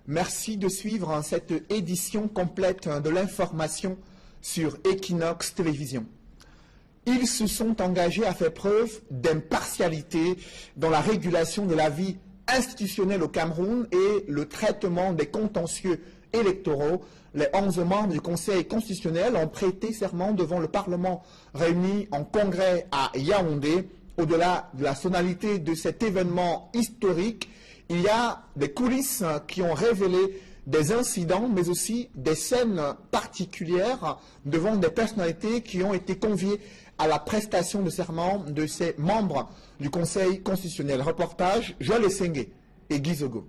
Merci de suivre cette édition complète de l'information sur Equinox Télévision. Ils se sont engagés à faire preuve d'impartialité dans la régulation de la vie institutionnelle au Cameroun et le traitement des contentieux électoraux. Les 11 membres du Conseil constitutionnel ont prêté serment devant le Parlement réuni en congrès à Yaoundé. Au-delà de la sonalité de cet événement historique, il y a des coulisses qui ont révélé des incidents, mais aussi des scènes particulières devant des personnalités qui ont été conviées à la prestation de serment de ces membres du Conseil constitutionnel. Reportage, Joël Essengue et Guy Zogo.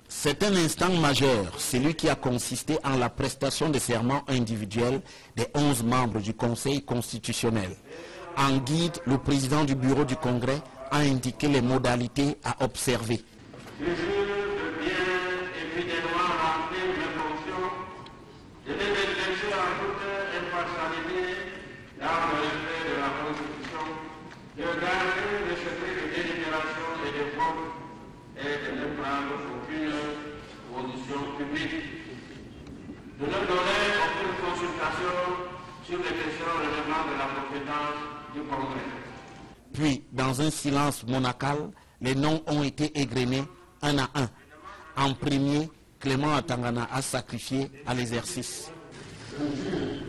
C'est un instant majeur, celui qui a consisté en la prestation de serment individuel des 11 membres du Conseil constitutionnel. En guide, le président du bureau du Congrès a indiqué les modalités à observer. Je jure de bien et fidèlement remplir mes fonctions, de les exercer en toute impartialité dans le respect de la Constitution, de garder le secret de délibération et de vote et de ne prendre aucune position publique, de ne donner aucune consultation sur les questions relevant de la compétence du Congrès. Puis, dans un silence monacal, les noms ont été égrenés un à un. En premier, Clément Atangana a sacrifié à l'exercice. Je jure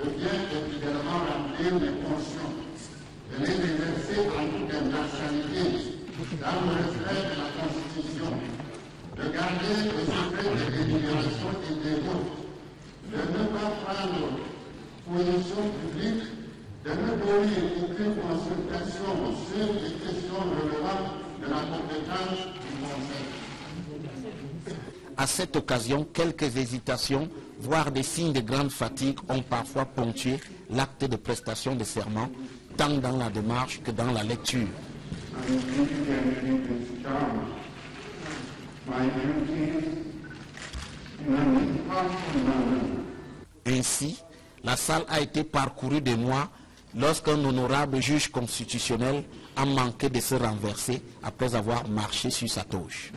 de bien et fidèlement remplir mes fonctions, de les exercer en toute impartialité, dans le respect de la Constitution, de garder le secret des délibérations et des votes, de ne pas prendre position publique, de ne donner aucune consultation sur les questions relevant de la compétence du Conseil. À cette occasion, quelques hésitations, voire des signes de grande fatigue ont parfois ponctué l'acte de prestation de serment, tant dans la démarche que dans la lecture. Ainsi, la salle a été parcourue de moi lorsqu'un honorable juge constitutionnel a manqué de se renverser après avoir marché sur sa toge.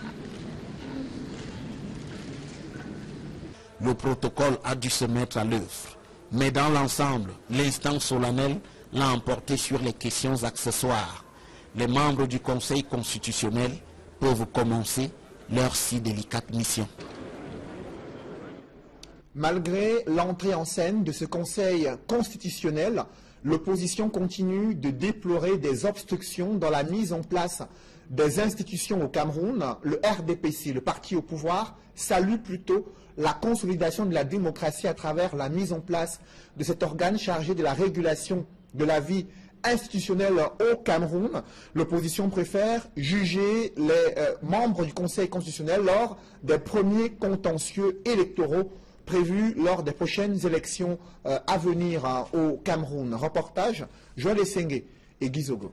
Le protocole a dû se mettre à l'œuvre, mais dans l'ensemble, l'instant solennel l'a emporté sur les questions accessoires. Les membres du Conseil constitutionnel peuvent commencer leur si délicate mission. Malgré l'entrée en scène de ce Conseil constitutionnel, l'opposition continue de déplorer des obstructions dans la mise en place des institutions au Cameroun. Le RDPC, le parti au pouvoir, salue plutôt la consolidation de la démocratie à travers la mise en place de cet organe chargé de la régulation de la vie institutionnelle au Cameroun. L'opposition préfère juger les membres du Conseil constitutionnel lors des premiers contentieux électoraux prévus lors des prochaines élections à venir au Cameroun. Reportage, Joël Essengue et Guy Zogo.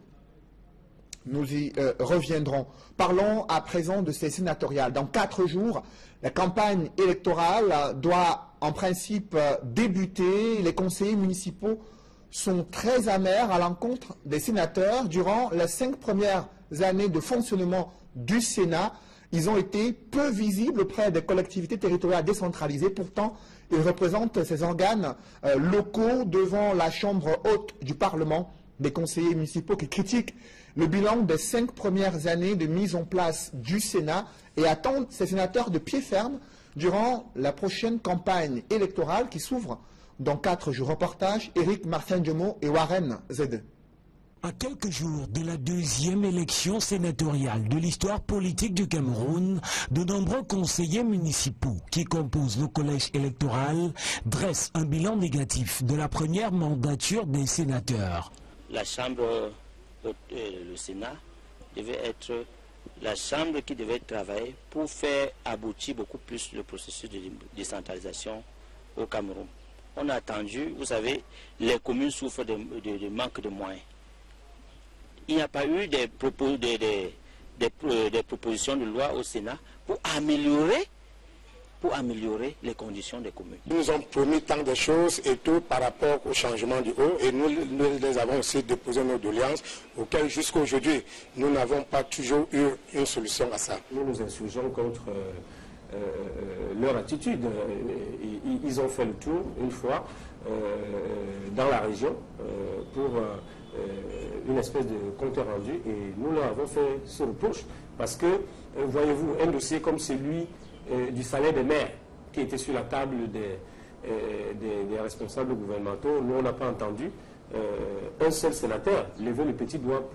Nous y reviendrons. Parlons à présent de ces sénatoriales. Dans 4 jours, la campagne électorale doit en principe débuter. Les conseillers municipaux sont très amers à l'encontre des sénateurs. Durant les 5 premières années de fonctionnement du Sénat, ils ont été peu visibles auprès des collectivités territoriales décentralisées. Pourtant, ils représentent ces organes locaux devant la Chambre haute du Parlement. Des conseillers municipaux qui critiquent le bilan des 5 premières années de mise en place du Sénat et attendent ces sénateurs de pied ferme durant la prochaine campagne électorale qui s'ouvre dans 4 jours. Reportage, Éric Martin-Diomo et Warren Zede. À quelques jours de la 2e élection sénatoriale de l'histoire politique du Cameroun, de nombreux conseillers municipaux qui composent le collège électoral dressent un bilan négatif de la première mandature des sénateurs. La Chambre, le Sénat, devait être la Chambre qui devait travailler pour faire aboutir beaucoup plus le processus de décentralisation au Cameroun. On a attendu, vous savez, les communes souffrent de manque de moyens. Il n'y a pas eu des propositions de loi au Sénat pour améliorer pour améliorer les conditions des communes. Ils nous ont promis tant de choses et tout par rapport au changement du haut et nous les avons aussi déposé nos doléances auxquelles jusqu'à aujourd'hui nous n'avons pas toujours eu une solution à ça. Nous nous insurgeons contre leur attitude. Ils ont fait le tour une fois dans la région pour une espèce de compte rendu et nous leur avons fait ce reproche parce que, voyez-vous, un dossier comme celui du salaire des maires qui était sur la table des responsables gouvernementaux, nous on n'a pas entendu un seul sénateur lever le petit doigt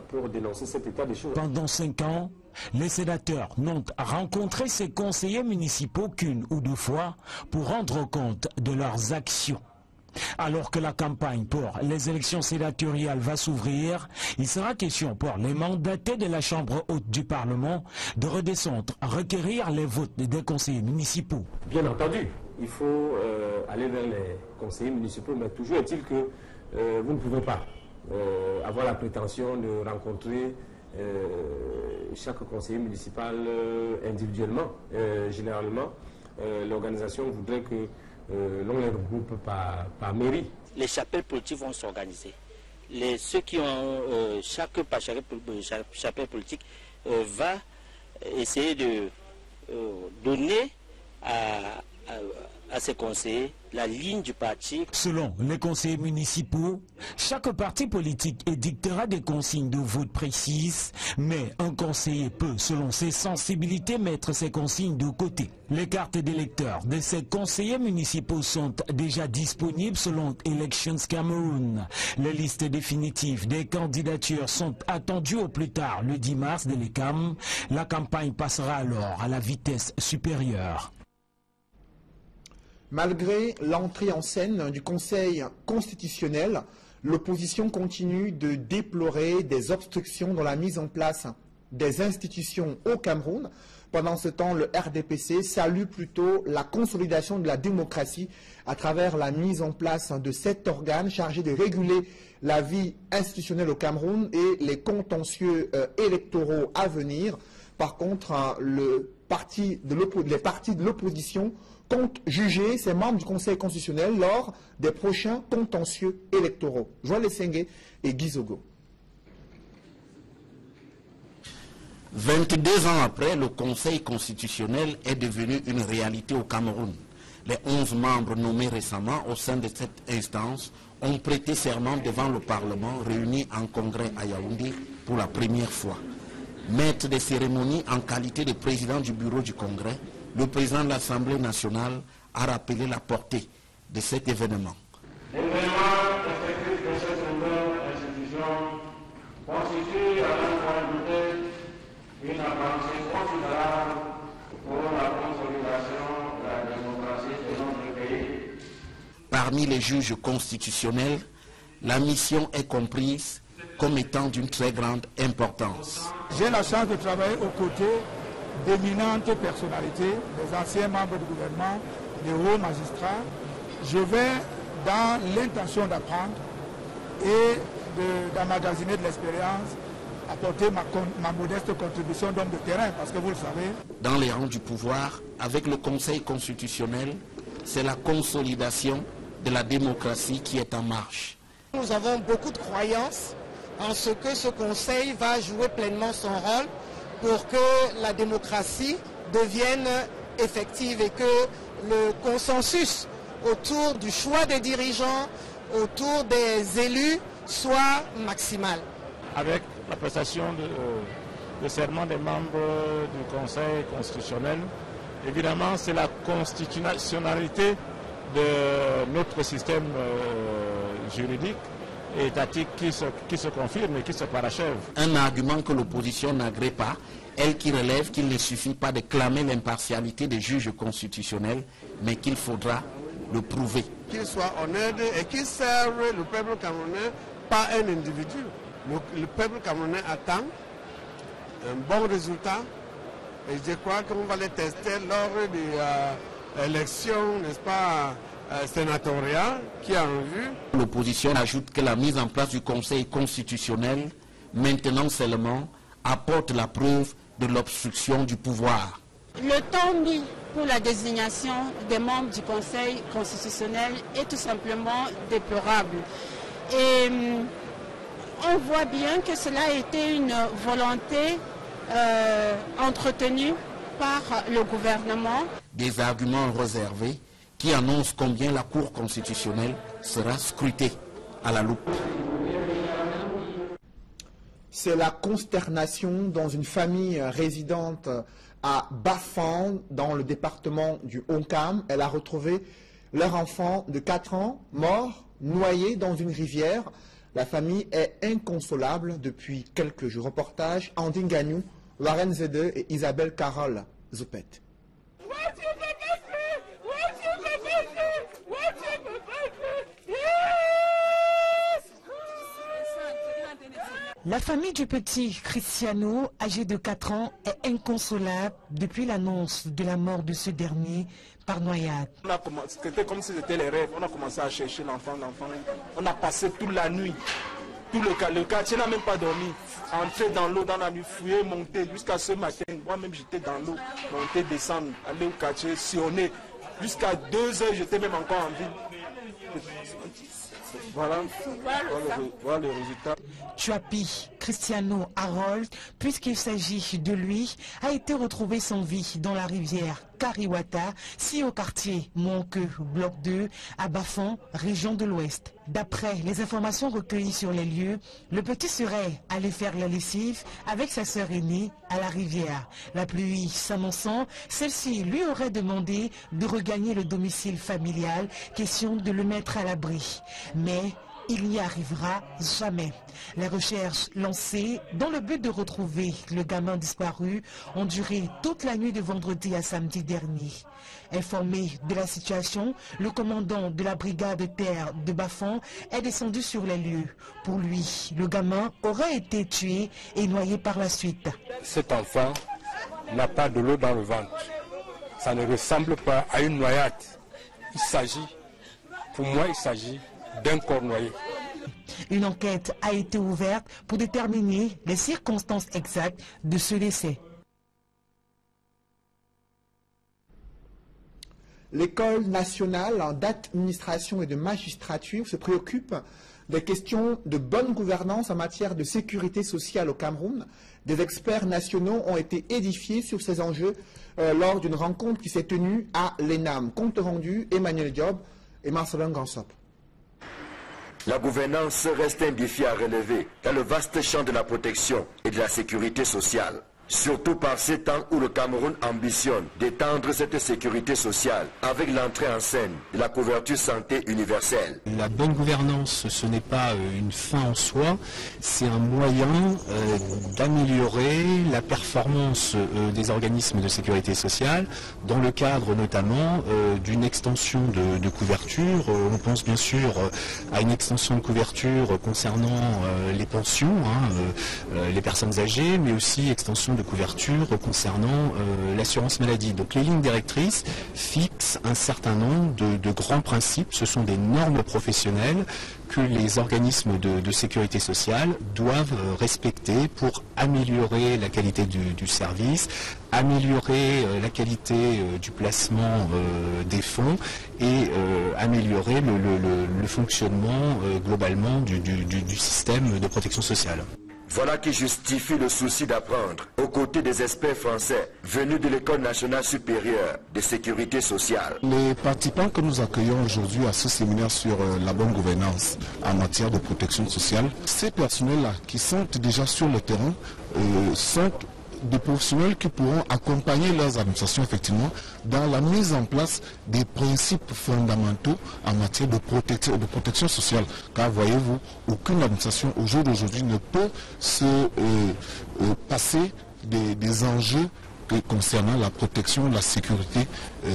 pour dénoncer cet état des choses. Pendant 5 ans, les sénateurs n'ont rencontré ces conseillers municipaux qu'une ou deux fois pour rendre compte de leurs actions. Alors que la campagne pour les élections sénatoriales va s'ouvrir, il sera question pour les mandatés de la Chambre haute du Parlement de redescendre à requérir les votes des conseillers municipaux. Bien entendu, il faut aller vers les conseillers municipaux, mais toujours est-il que vous ne pouvez pas avoir la prétention de rencontrer chaque conseiller municipal individuellement. Généralement, l'organisation voudrait que l'on les regroupe par mairie. Les chapelles politiques vont s'organiser. Ceux qui ont chaque chapelle politique va essayer de donner à ses conseillers la ligne du parti. Selon les conseillers municipaux, chaque parti politique édictera des consignes de vote précises, mais un conseiller peut, selon ses sensibilités, mettre ses consignes de côté. Les cartes d'électeurs de ces conseillers municipaux sont déjà disponibles selon Elections Cameroun. Les listes définitives des candidatures sont attendues au plus tard le 10 mars de l'ECAM. La campagne passera alors à la vitesse supérieure. Malgré l'entrée en scène du Conseil constitutionnel, l'opposition continue de déplorer des obstructions dans la mise en place des institutions au Cameroun. Pendant ce temps, le RDPC salue plutôt la consolidation de la démocratie à travers la mise en place de 7 organes chargés de réguler la vie institutionnelle au Cameroun et les contentieux électoraux à venir. Par contre, les partis de l'opposition comptent juger ces membres du Conseil constitutionnel lors des prochains contentieux électoraux. Joël Lessengue et Guy Zogo. 22 ans après, le Conseil constitutionnel est devenu une réalité au Cameroun. Les 11 membres nommés récemment au sein de cette instance ont prêté serment devant le Parlement réuni en congrès à Yaoundé pour la première fois. Maître des cérémonies en qualité de président du bureau du congrès, le président de l'Assemblée nationale a rappelé la portée de cet événement. L'événement effectif de cette nouvelle institution constitue à la fois une avancée considérable pour la consolidation de la démocratie de notre pays. Parmi les juges constitutionnels, la mission est comprise comme étant d'une très grande importance. J'ai la chance de travailler aux côtés d'éminentes personnalités, des anciens membres du gouvernement, des hauts magistrats. Je vais dans l'intention d'apprendre et d'emmagasiner de l'expérience, apporter ma modeste contribution d'homme de terrain, parce que vous le savez. Dans les rangs du pouvoir, avec le Conseil constitutionnel, c'est la consolidation de la démocratie qui est en marche. Nous avons beaucoup de croyances en ce que ce Conseil va jouer pleinement son rôle pour que la démocratie devienne effective et que le consensus autour du choix des dirigeants, autour des élus, soit maximal. Avec la prestation de serment des membres du Conseil constitutionnel, évidemment c'est la constitutionnalité de notre système juridique et étatique qui se confirme et qui se parachève. Un argument que l'opposition n'agrée pas, elle qui relève qu'il ne suffit pas de clamer l'impartialité des juges constitutionnels, mais qu'il faudra le prouver. Qu'ils soient honnêtes et qu'ils servent le peuple camerounais, pas un individu. Le peuple camerounais attend un bon résultat et je crois qu'on va les tester lors des élections, n'est-ce pas, sénatoriales qui est en vue. L'opposition ajoute que la mise en place du Conseil constitutionnel, maintenant seulement, apporte la preuve de l'obstruction du pouvoir. Le temps mis pour la désignation des membres du Conseil constitutionnel est tout simplement déplorable. Et on voit bien que cela a été une volonté entretenue par le gouvernement. Des arguments réservés qui annoncent combien la Cour constitutionnelle sera scrutée à la loupe. C'est la consternation dans une famille résidente à Bafan, dans le département du Ouakam. Elle a retrouvé leur enfant de 4 ans, mort, noyé dans une rivière. La famille est inconsolable depuis quelques jours. Reportage Andine Gagnou, Warren Zede et Isabelle Carole Zoupet. La famille du petit Cristiano, âgé de 4 ans, est inconsolable depuis l'annonce de la mort de ce dernier par noyade. C'était comme si c'était les rêves. On a commencé à chercher l'enfant. On a passé toute la nuit. Le quartier n'a même pas dormi. Entrer dans l'eau, dans la nuit, fouiller, monter. Jusqu'à ce matin, moi-même j'étais dans l'eau. Monter, descendre, aller au quartier, sillonner. Jusqu'à 2 heures, j'étais même encore en ville. Voilà le résultat. Chuapi, Cristiano Harold, puisqu'il s'agit de lui, a été retrouvé sans vie dans la rivière Kariwata, si au quartier Monque, bloc 2, à Bafan, région de l'Ouest. D'après les informations recueillies sur les lieux, le petit serait allé faire la lessive avec sa sœur aînée à la rivière. La pluie s'annonçant, celle-ci lui aurait demandé de regagner le domicile familial, question de le mettre à l'abri. Mais il n'y arrivera jamais. Les recherches lancées dans le but de retrouver le gamin disparu ont duré toute la nuit de vendredi à samedi dernier. Informé de la situation, le commandant de la brigade de terre de Bafan est descendu sur les lieux. Pour lui, le gamin aurait été tué et noyé par la suite. Cet enfant n'a pas de l'eau dans le ventre. Ça ne ressemble pas à une noyade. Pour moi, il s'agit d'un corps noyé. Une enquête a été ouverte pour déterminer les circonstances exactes de ce décès. L'école nationale d'administration et de magistrature se préoccupe des questions de bonne gouvernance en matière de sécurité sociale au Cameroun. Des experts nationaux ont été édifiés sur ces enjeux lors d'une rencontre qui s'est tenue à l'ENAM. Compte rendu, Emmanuel Diop et Marcelin Gansop. La gouvernance reste un défi à relever dans le vaste champ de la protection et de la sécurité sociale. Surtout par ces temps où le Cameroun ambitionne d'étendre cette sécurité sociale avec l'entrée en scène de la couverture santé universelle. La bonne gouvernance, ce n'est pas une fin en soi, c'est un moyen d'améliorer la performance des organismes de sécurité sociale dans le cadre notamment d'une extension de couverture. On pense bien sûr à une extension de couverture concernant les pensions, les personnes âgées, mais aussi extension de couverture concernant l'assurance maladie. Donc les lignes directrices fixent un certain nombre de grands principes. Ce sont des normes professionnelles que les organismes de sécurité sociale doivent respecter pour améliorer la qualité du service, améliorer la qualité du placement des fonds et améliorer le fonctionnement globalement du système de protection sociale. Voilà qui justifie le souci d'apprendre, aux côtés des experts français venus de l'École nationale supérieure de sécurité sociale. Les participants que nous accueillons aujourd'hui à ce séminaire sur la bonne gouvernance en matière de protection sociale, ces personnels-là qui sont déjà sur le terrain sont des professionnels qui pourront accompagner leurs administrations effectivement dans la mise en place des principes fondamentaux en matière de protection sociale. Car voyez-vous, aucune administration au jour d'aujourd'hui ne peut se passer des enjeux concernant la protection, la sécurité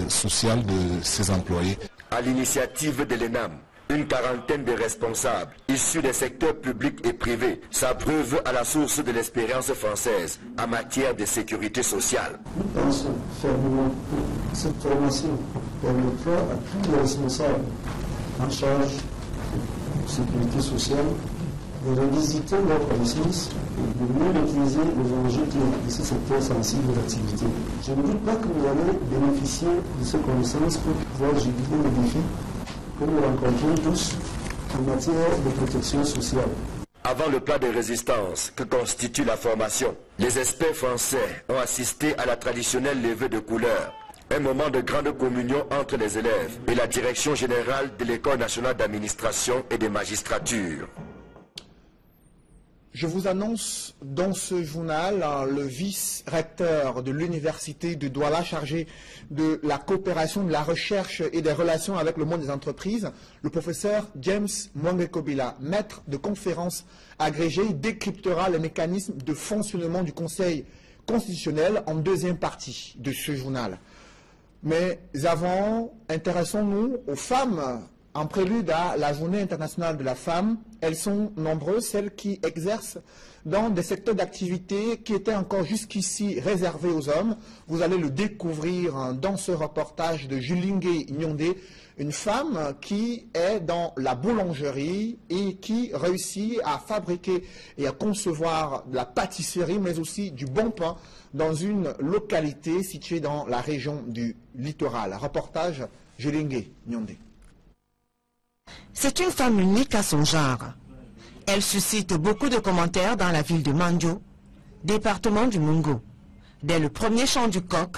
sociale de ses employés. À l'initiative de l'ENAM, une quarantaine de responsables issus des secteurs publics et privés s'abreuvent à la source de l'expérience française en matière de sécurité sociale. Nous pensons fermement que cette formation permettra à tous les responsables en charge de sécurité sociale de revisiter leurs connaissances et de mieux maîtriser les enjeux de ce secteur sensible d'activité. Je ne doute pas que vous allez bénéficier de ces connaissances pour pouvoir juguler les défis que nous rencontrons tous en matière de protection sociale. Avant le plat de résistance que constitue la formation, les experts français ont assisté à la traditionnelle levée de couleurs. Un moment de grande communion entre les élèves et la direction générale de l'École nationale d'administration et de magistrature. Je vous annonce dans ce journal le vice-recteur de l'université de Douala chargé de la coopération, de la recherche et des relations avec le monde des entreprises, le professeur James Mwangekobila, maître de conférences agrégé, décryptera les mécanismes de fonctionnement du Conseil constitutionnel en deuxième partie de ce journal. Mais avant, intéressons-nous aux femmes. En prélude à la Journée internationale de la femme, elles sont nombreuses, celles qui exercent dans des secteurs d'activité qui étaient encore jusqu'ici réservés aux hommes. Vous allez le découvrir dans ce reportage de Julingue Nyondé, une femme qui est dans la boulangerie et qui réussit à fabriquer et à concevoir de la pâtisserie, mais aussi du bon pain dans une localité située dans la région du littoral. Reportage Julingue Nyondé. C'est une femme unique à son genre. Elle suscite beaucoup de commentaires dans la ville de Mandjo, département du Mungo. Dès le premier chant du coq,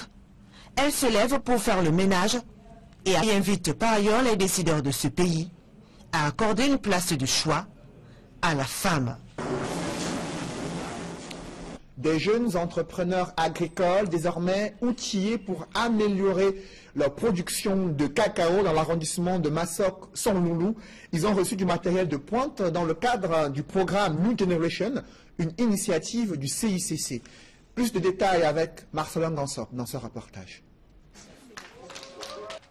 elle se lève pour faire le ménage et invite par ailleurs les décideurs de ce pays à accorder une place de choix à la femme. Des jeunes entrepreneurs agricoles désormais outillés pour améliorer leur production de cacao dans l'arrondissement de Massok-Sonloulou. Ils ont reçu du matériel de pointe dans le cadre du programme New Generation, une initiative du CICC. Plus de détails avec Marcelin Gansop dans ce reportage.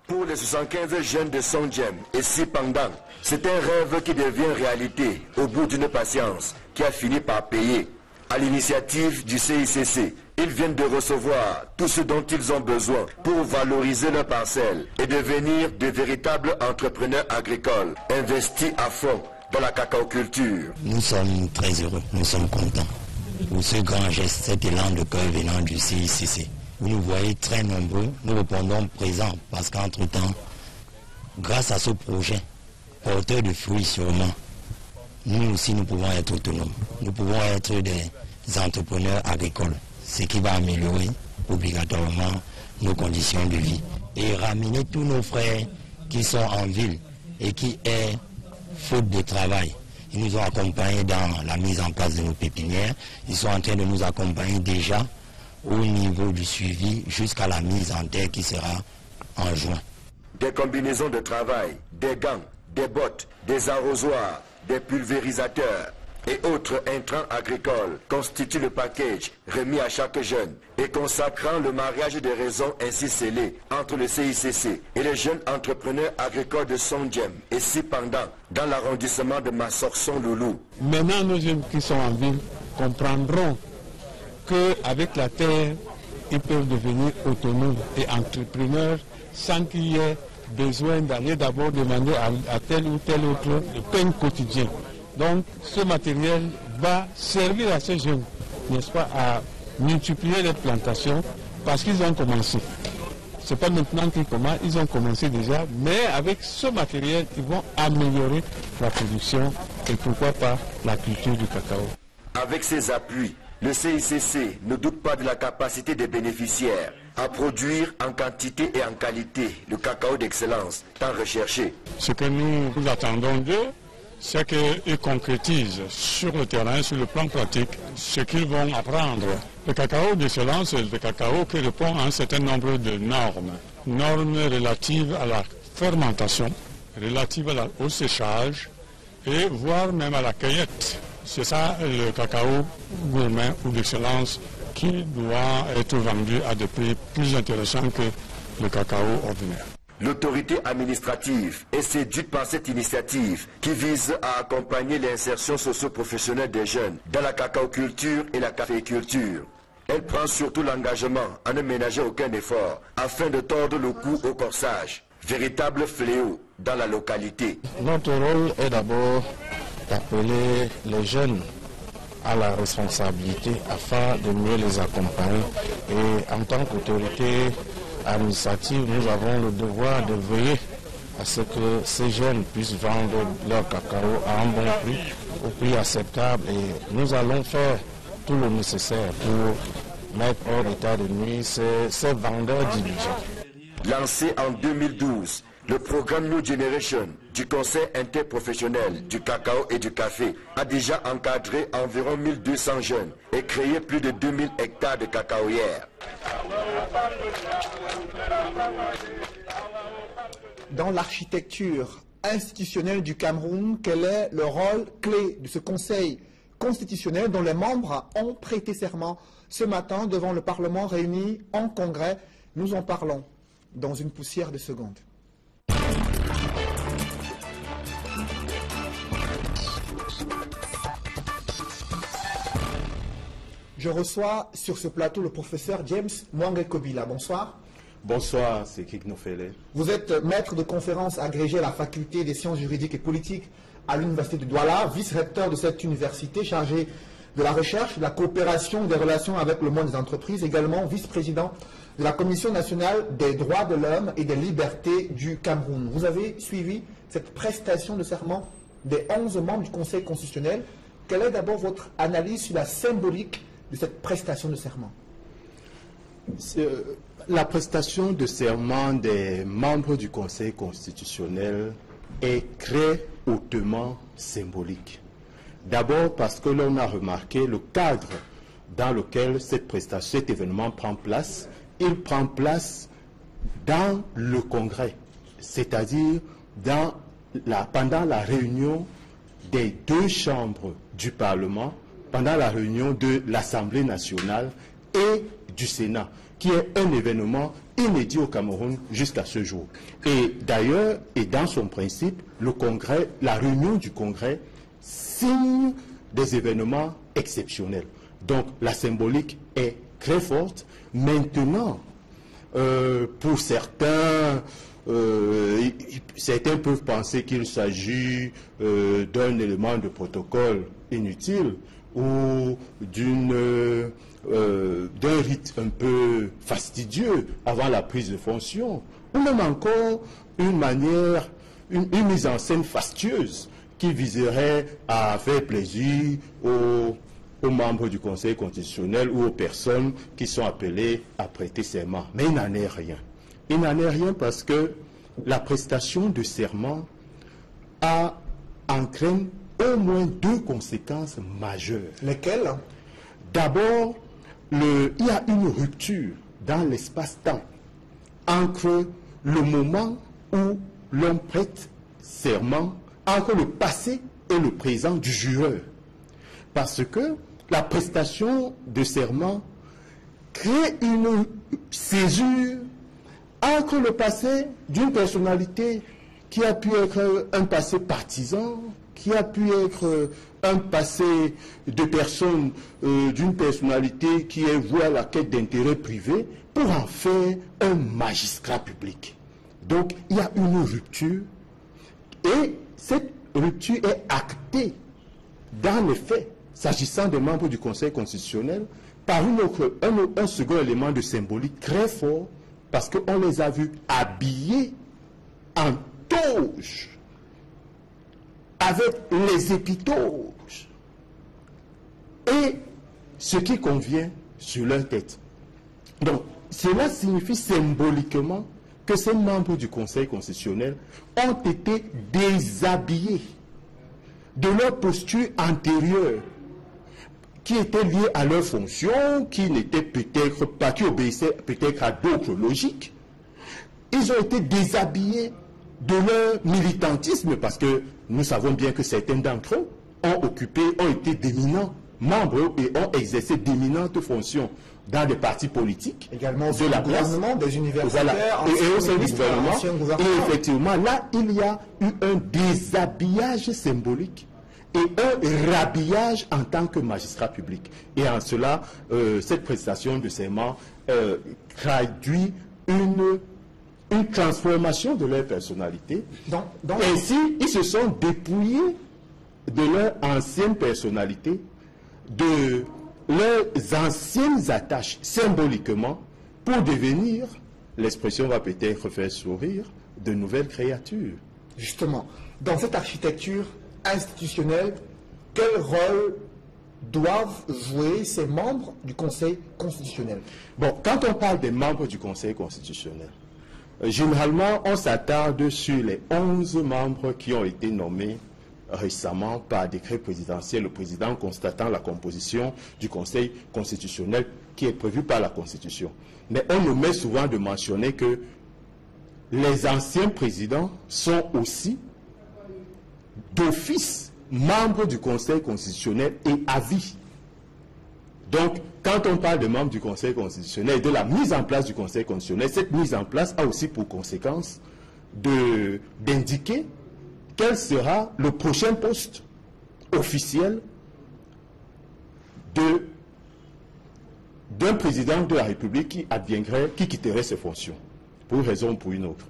Pour les 75 jeunes de Songjem et Sipandang, c'est un rêve qui devient réalité au bout d'une patience qui a fini par payer. À l'initiative du CICC, ils viennent de recevoir tout ce dont ils ont besoin pour valoriser leurs parcelles et devenir de véritables entrepreneurs agricoles, investis à fond dans la cacaoculture. Nous sommes très heureux, nous sommes contents pour ce grand geste, cet élan de cœur venant du CICC. Vous nous voyez très nombreux, nous répondons présents parce qu'entre-temps, grâce à ce projet, porteur de fruits sûrement, nous aussi nous pouvons être autonomes. Nous pouvons être des entrepreneurs agricoles, ce qui va améliorer obligatoirement nos conditions de vie et ramener tous nos frères qui sont en ville et qui est faute de travail. Ils nous ont accompagnés dans la mise en place de nos pépinières. Ils sont en train de nous accompagner déjà au niveau du suivi jusqu'à la mise en terre qui sera en juin. Des combinaisons de travail, des gants, des bottes, des arrosoirs, des pulvérisateurs et autres intrants agricoles constituent le package remis à chaque jeune et consacrant le mariage des raisons ainsi scellé entre le CICC et les jeunes entrepreneurs agricoles de Songjem et Sipandang dans l'arrondissement de Massok-Sonloulou. Maintenant, nos jeunes qui sont en ville comprendront qu'avec la terre, ils peuvent devenir autonomes et entrepreneurs sans qu'il y ait besoin d'aller d'abord demander à tel ou tel autre le pain quotidien. Donc ce matériel va servir à ces jeunes, n'est-ce pas, à multiplier les plantations parce qu'ils ont commencé. Ce n'est pas maintenant qu'ils commencent, ils ont commencé déjà, mais avec ce matériel, ils vont améliorer la production et pourquoi pas la culture du cacao. Avec ces appuis, le CICC ne doute pas de la capacité des bénéficiaires à produire en quantité et en qualité le cacao d'excellence tant recherché. Ce que nous attendons d'eux, c'est qu'ils concrétisent sur le terrain, sur le plan pratique, ce qu'ils vont apprendre. Le cacao d'excellence est le cacao qui répond à un certain nombre de normes. Normes relatives à la fermentation, relatives au séchage et voire même à la cueillette. C'est ça le cacao gourmet ou d'excellence qui doit être vendu à des prix plus intéressants que le cacao ordinaire. L'autorité administrative est séduite par cette initiative qui vise à accompagner l'insertion socio-professionnelle des jeunes dans la cacaoculture et la caféiculture. Elle prend surtout l'engagement à ne ménager aucun effort afin de tordre le cou au corsage, véritable fléau dans la localité. Notre rôle est d'abord d'appeler les jeunes à la responsabilité afin de mieux les accompagner. Et en tant qu'autorité administrative, nous avons le devoir de veiller à ce que ces jeunes puissent vendre leur cacao à un bon prix, au prix acceptable. Et nous allons faire tout le nécessaire pour mettre hors d'état de nuit ces vendeurs diligents. Lancé en 2012, le programme New Generation du Conseil interprofessionnel du cacao et du café a déjà encadré environ 1200 jeunes et créé plus de 2000 hectares de cacaoyères. Dans l'architecture institutionnelle du Cameroun, quel est le rôle clé de ce Conseil constitutionnel dont les membres ont prêté serment ce matin devant le Parlement réuni en congrès? Nous en parlons dans une poussière de secondes. Je reçois sur ce plateau le professeur James Mwangekobila. Bonsoir. Bonsoir, c'est Kiknofele. Vous êtes maître de conférence agrégé à la faculté des sciences juridiques et politiques à l'université de Douala, vice-recteur de cette université chargé de la recherche, de la coopération et des relations avec le monde des entreprises, également vice-président de la Commission nationale des droits de l'homme et des libertés du Cameroun. Vous avez suivi cette prestation de serment des 11 membres du Conseil constitutionnel. Quelle est d'abord votre analyse sur la symbolique de cette prestation de serment? La prestation de serment des membres du Conseil constitutionnel est très hautement symbolique. D'abord parce que l'on a remarqué le cadre dans lequel cet événement prend place. Il prend place dans le Congrès, c'est-à-dire pendant la réunion des deux chambres du Parlement, pendant la réunion de l'Assemblée nationale et du Sénat, qui est un événement inédit au Cameroun jusqu'à ce jour. Et d'ailleurs, et dans son principe, le Congrès, la réunion du Congrès signe des événements exceptionnels. Donc la symbolique est très forte. Maintenant, pour certains, certains peuvent penser qu'il s'agit d'un élément de protocole inutile ou d'un rite un peu fastidieux avant la prise de fonction, ou même encore une mise en scène fastueuse qui viserait à faire plaisir aux membres du Conseil constitutionnel ou aux personnes qui sont appelées à prêter serment. Mais il n'en est rien. Il n'en est rien parce que la prestation de serment entraîne au moins deux conséquences majeures. Lesquelles? D'abord, il y a une rupture dans l'espace-temps entre le moment où l'on prête serment, entre le passé et le présent du jureur. Parce que la prestation de serment crée une césure entre le passé d'une personnalité qui a pu être un passé partisan, qui a pu être un passé de personne, d'une personnalité qui est vouée à la quête d'intérêts privés, pour en faire un magistrat public. Donc il y a une rupture, et cette rupture est actée dans les faits, s'agissant des membres du Conseil constitutionnel, par un second élément de symbolique très fort, parce qu'on les a vus habillés en toge, avec les épitoges et ce qui convient sur leur tête. Donc, cela signifie symboliquement que ces membres du Conseil constitutionnel ont été déshabillés de leur posture antérieure, qui était liée à leur fonction, qui n'était peut-être pas, qui obéissait peut-être à d'autres logiques. Ils ont été déshabillés de leur militantisme, parce que nous savons bien que certains d'entre eux ont été d'éminents membres et ont exercé d'éminentes fonctions dans des partis politiques, également de la gouvernement, des universitaires, voilà. Et au sein du gouvernement. Et effectivement, là, il y a eu un déshabillage symbolique et un rhabillage en tant que magistrat public. Et en cela, cette prestation de serment traduit une transformation de leur personnalité. Ainsi, ils se sont dépouillés de leurs anciennes personnalités, de leurs anciennes attaches symboliquement pour devenir, l'expression va peut-être faire sourire, de nouvelles créatures. Justement, dans cette architecture institutionnelle, quel rôle doivent jouer ces membres du Conseil constitutionnel? Bon, quand on parle des membres du Conseil constitutionnel, généralement, on s'attarde sur les 11 membres qui ont été nommés récemment par décret présidentiel, le président constatant la composition du Conseil constitutionnel qui est prévue par la Constitution. Mais on omet souvent de mentionner que les anciens présidents sont aussi d'office membres du Conseil constitutionnel et à vie. Donc, quand on parle de membres du Conseil constitutionnel et de la mise en place du Conseil constitutionnel, cette mise en place a aussi pour conséquence d'indiquer quel sera le prochain poste officiel d'un président de la République qui quitterait ses fonctions, pour une raison ou pour une autre.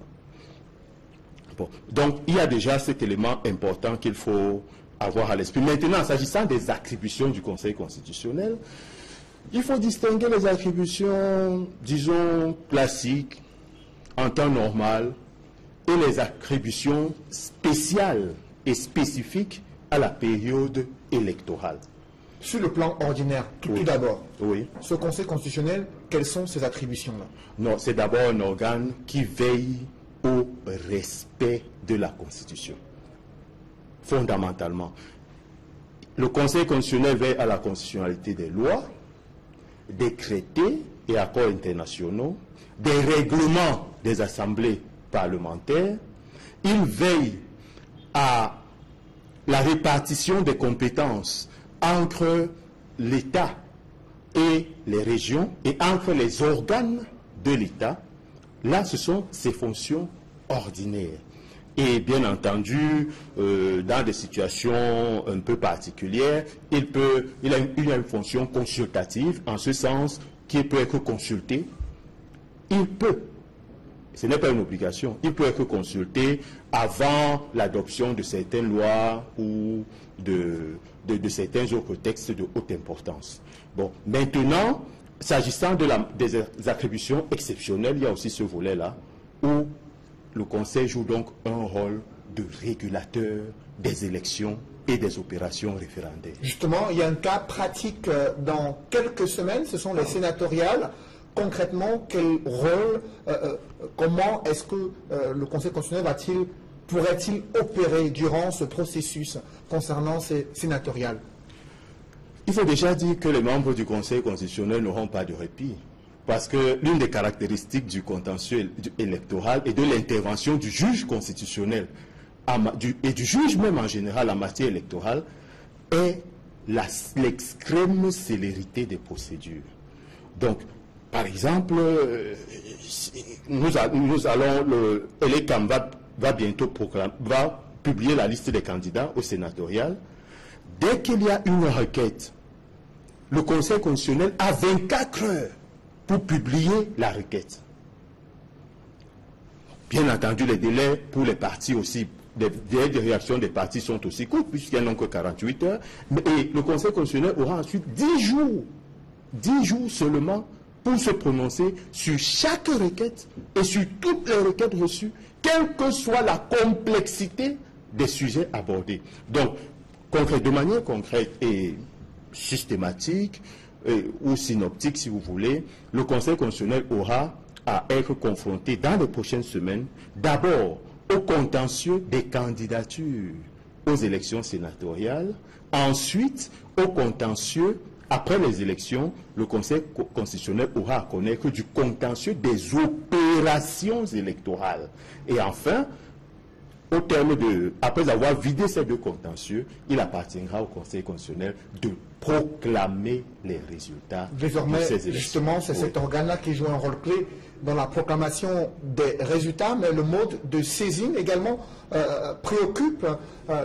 Bon, donc, il y a déjà cet élément important qu'il faut avoir à l'esprit. Maintenant, s'agissant des attributions du Conseil constitutionnel, il faut distinguer les attributions, disons, classiques, en temps normal, et les attributions spéciales et spécifiques à la période électorale. Sur le plan ordinaire, tout d'abord, oui. Ce Conseil constitutionnel, quelles sont ses attributions-là? Non, c'est d'abord un organe qui veille au respect de la Constitution. Fondamentalement. Le Conseil constitutionnel veille à la constitutionnalité des lois, des traités et accords internationaux, des règlements des assemblées parlementaires. Il veille à la répartition des compétences entre l'État et les régions et entre les organes de l'État. Là, ce sont ses fonctions ordinaires. Et bien entendu, dans des situations un peu particulières, il a une fonction consultative, en ce sens qu'il peut être consulté. Il peut, ce n'est pas une obligation, il peut être consulté avant l'adoption de certaines lois ou de certains autres textes de haute importance. Bon, maintenant, s'agissant des attributions exceptionnelles, il y a aussi ce volet-là où le Conseil joue donc un rôle de régulateur des élections et des opérations référendaires. Justement, il y a un cas pratique dans quelques semaines, ce sont les sénatoriales. Concrètement, quel rôle, comment est-ce que le Conseil constitutionnel pourrait-il opérer durant ce processus concernant ces sénatoriales? Il faut déjà dire que les membres du Conseil constitutionnel n'auront pas de répit. Parce que l'une des caractéristiques du contentieux électoral et de l'intervention du juge constitutionnel et du juge même en général en matière électorale est l'extrême célérité des procédures. Donc, par exemple, l'ECAM va bientôt publier la liste des candidats au sénatorial. Dès qu'il y a une requête, le Conseil constitutionnel a 24 heures pour publier la requête. Bien entendu, les délais pour les partis aussi, les délais de réaction des partis sont aussi courts, puisqu'il n'y en a que 48 heures. Et le Conseil constitutionnel aura ensuite 10 jours seulement pour se prononcer sur chaque requête et sur toutes les requêtes reçues, quelle que soit la complexité des sujets abordés. Donc, de manière concrète et systématique, ou synoptique si vous voulez, le Conseil constitutionnel aura à être confronté dans les prochaines semaines, d'abord au contentieux des candidatures aux élections sénatoriales, ensuite au contentieux, après les élections, le Conseil constitutionnel aura à connaître du contentieux des opérations électorales. Et enfin, après avoir vidé ces deux contentieux, il appartiendra au Conseil constitutionnel de proclamer les résultats désormais, de ces élections. Justement, c'est cet organe-là qui joue un rôle clé dans la proclamation des résultats, mais le mode de saisine également préoccupe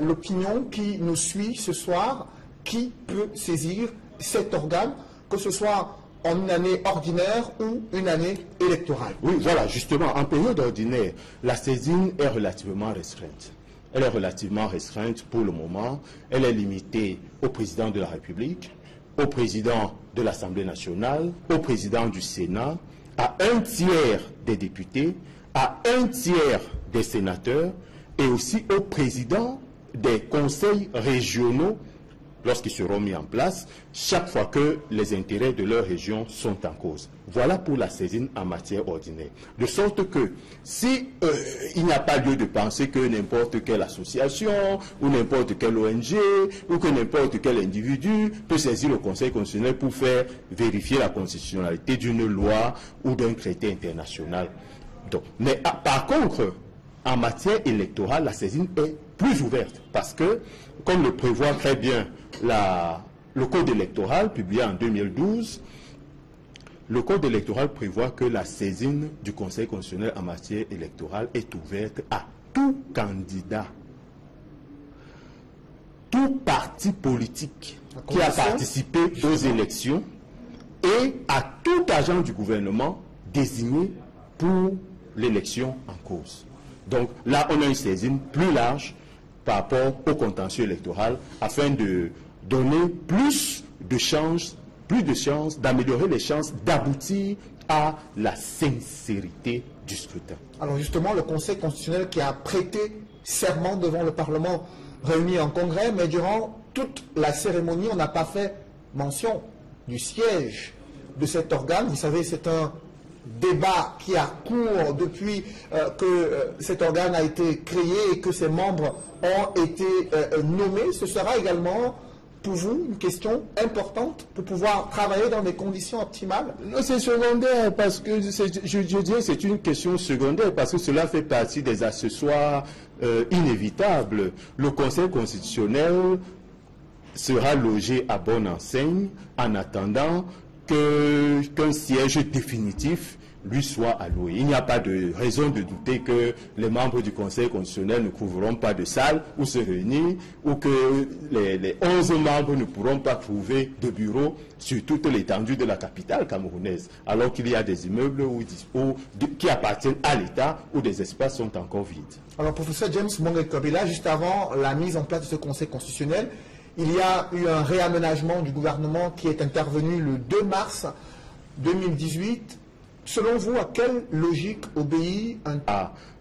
l'opinion qui nous suit ce soir. Qui peut saisir cet organe, que ce soit en une année ordinaire ou une année électorale? Oui, voilà, justement, en période ordinaire, la saisine est relativement restreinte. elle est relativement restreinte pour le moment. Elle est limitée au président de la République, au président de l'Assemblée nationale, au président du Sénat, à 1/3 des députés, à 1/3 des sénateurs et aussi au président des conseils régionaux lorsqu'ils seront mis en place, chaque fois que les intérêts de leur région sont en cause. Voilà pour la saisine en matière ordinaire. De sorte que, si il n'y a pas lieu de penser que n'importe quelle association, ou n'importe quelle ONG, ou que n'importe quel individu peut saisir le Conseil constitutionnel pour faire vérifier la constitutionnalité d'une loi ou d'un traité international. Donc, mais par contre, en matière électorale, la saisine est plus ouverte, parce que, comme le prévoit très bien le code électoral publié en 2012, le code électoral prévoit que la saisine du Conseil constitutionnel en matière électorale est ouverte à tout candidat, tout parti politique qui a participé aux élections et à tout agent du gouvernement désigné pour l'élection en cause. Donc là, on a une saisine plus large par rapport au contentieux électoral afin de donner plus de chances, d'améliorer les chances d'aboutir à la sincérité du scrutin. Alors justement, le Conseil constitutionnel qui a prêté serment devant le Parlement réuni en congrès, mais durant toute la cérémonie, on n'a pas fait mention du siège de cet organe. Vous savez, c'est un débat qui a cours depuis que cet organe a été créé et que ses membres ont été nommés. Ce sera également pour vous une question importante pour pouvoir travailler dans des conditions optimales? Non, c'est secondaire, parce que je dirais que c'est une question secondaire, parce que cela fait partie des accessoires inévitables. Le Conseil constitutionnel sera logé à bonne enseigne en attendant qu'un siège définitif lui soit alloué. Il n'y a pas de raison de douter que les membres du Conseil constitutionnel ne trouveront pas de salle où se réunir, ou que les 11 membres ne pourront pas trouver de bureau sur toute l'étendue de la capitale camerounaise, alors qu'il y a des immeubles qui appartiennent à l'État où des espaces sont encore vides. Alors, professeur James Mongué-Kobila, juste avant la mise en place de ce Conseil constitutionnel, il y a eu un réaménagement du gouvernement qui est intervenu le 2 mars 2018. Selon vous, à quelle logique obéit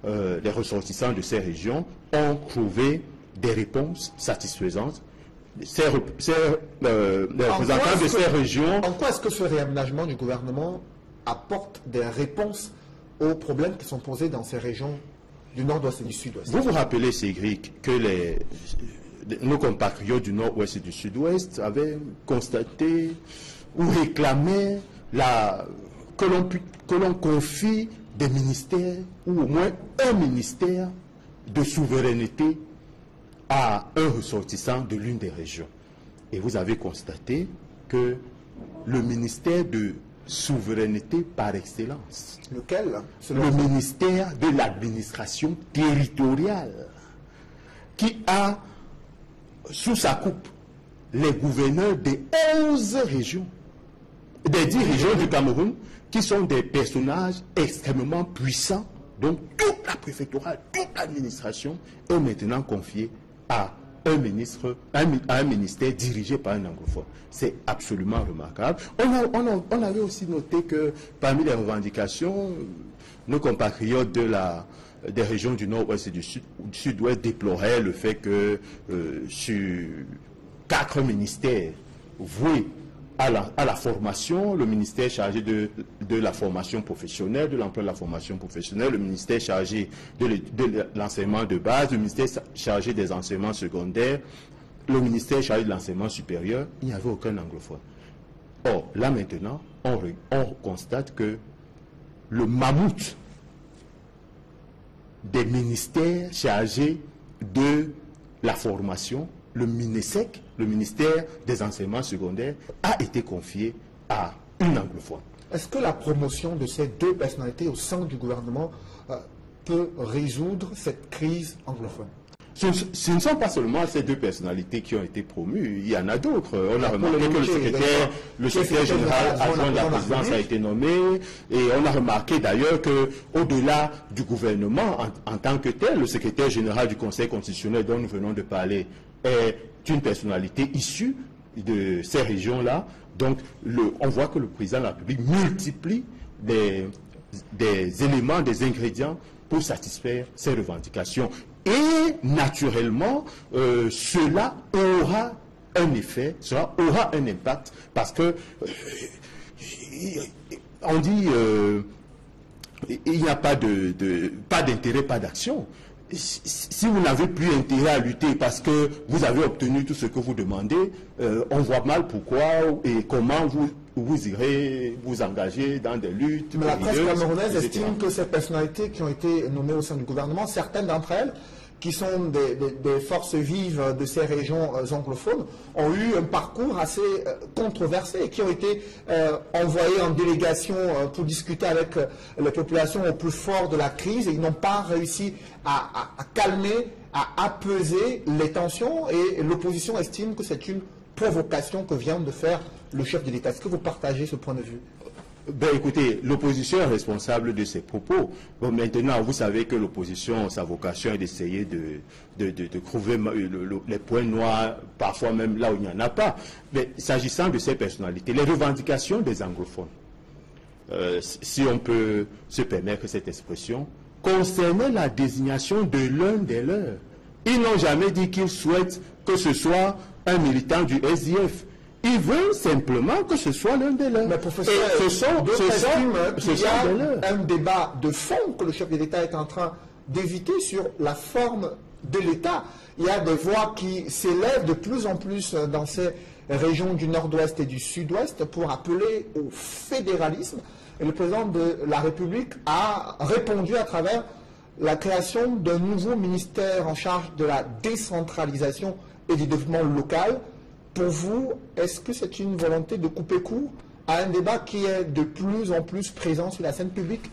les ressortissants de ces régions ont trouvé des réponses satisfaisantes. Les représentants de ces régions... En quoi est-ce que ce réaménagement du gouvernement apporte des réponses aux problèmes qui sont posés dans ces régions du nord-ouest et du sud-ouest? Vous vous rappelez, Cédric, que nos compatriotes du nord-ouest et du sud-ouest avaient constaté ou réclamé que l'on confie des ministères, ou au moins un ministère de souveraineté à un ressortissant de l'une des régions. Et vous avez constaté que le ministère de souveraineté par excellence, lequel? Le ministère de l'administration territoriale, qui a sous sa coupe les gouverneurs des 11 régions, des 10 régions du Cameroun, qui sont des personnages extrêmement puissants. Donc toute la préfectorale, toute l'administration est maintenant confiée à un ministère dirigé par un anglophone. C'est absolument remarquable. On avait aussi noté que parmi les revendications, nos compatriotes des régions du nord-ouest et du sud-ouest déploraient le fait que sur 4 ministères voués à la formation, le ministère chargé de la formation professionnelle, de l'emploi de la formation professionnelle, le ministère chargé de l'enseignement de base, le ministère chargé des enseignements secondaires, le ministère chargé de l'enseignement supérieur, il n'y avait aucun anglophone. Or, là maintenant, on constate que le mammouth des ministères chargés de la formation, le MINESEC, le ministère des enseignements secondaires, a été confié à une anglophone. Est-ce que la promotion de ces deux personnalités au sein du gouvernement peut résoudre cette crise anglophone? Ce ne sont pas seulement ces deux personnalités qui ont été promues, il y en a d'autres. On a remarqué que le secrétaire général adjoint de la présidence a été nommé, et on a remarqué d'ailleurs qu'au-delà du gouvernement en tant que tel, le secrétaire général du Conseil constitutionnel dont nous venons de parler est une personnalité issue de ces régions-là. Donc on voit que le président de la République multiplie des éléments, des ingrédients pour satisfaire ces revendications. Et naturellement, cela aura un effet, cela aura un impact, parce que on dit il n'y a pas d'intérêt, pas d'action. Si vous n'avez plus intérêt à lutter parce que vous avez obtenu tout ce que vous demandez, on voit mal pourquoi et comment vous irez vous engager dans des luttes. Mais la presse camerounaise estime que ces personnalités qui ont été nommées au sein du gouvernement, certaines d'entre elles, qui sont des forces vives de ces régions anglophones, ont eu un parcours assez controversé, qui ont été envoyés en délégation pour discuter avec les populations au plus fort de la crise, et ils n'ont pas réussi à calmer, à apaiser les tensions, et l'opposition estime que c'est une provocation que vient de faire le chef de l'État. Est-ce que vous partagez ce point de vue? Ben écoutez, l'opposition est responsable de ses propos. Bon, maintenant, vous savez que l'opposition, sa vocation est d'essayer de trouver les points noirs, parfois même là où il n'y en a pas. Mais s'agissant de ces personnalités, les revendications des anglophones, si on peut se permettre cette expression, concernaient la désignation de l'un des leurs. Ils n'ont jamais dit qu'ils souhaitent que ce soit un militant du SDF. Ils veulent simplement que ce soit l'un des leurs. Mais professeur, il y a un débat de fond que le chef de l'État est en train d'éviter sur la forme de l'État. Il y a des voix qui s'élèvent de plus en plus dans ces régions du nord-ouest et du sud-ouest pour appeler au fédéralisme. Et le président de la République a répondu à travers la création d'un nouveau ministère en charge de la décentralisation et du développement local. Pour vous, est-ce que c'est une volonté de couper court à un débat qui est de plus en plus présent sur la scène publique?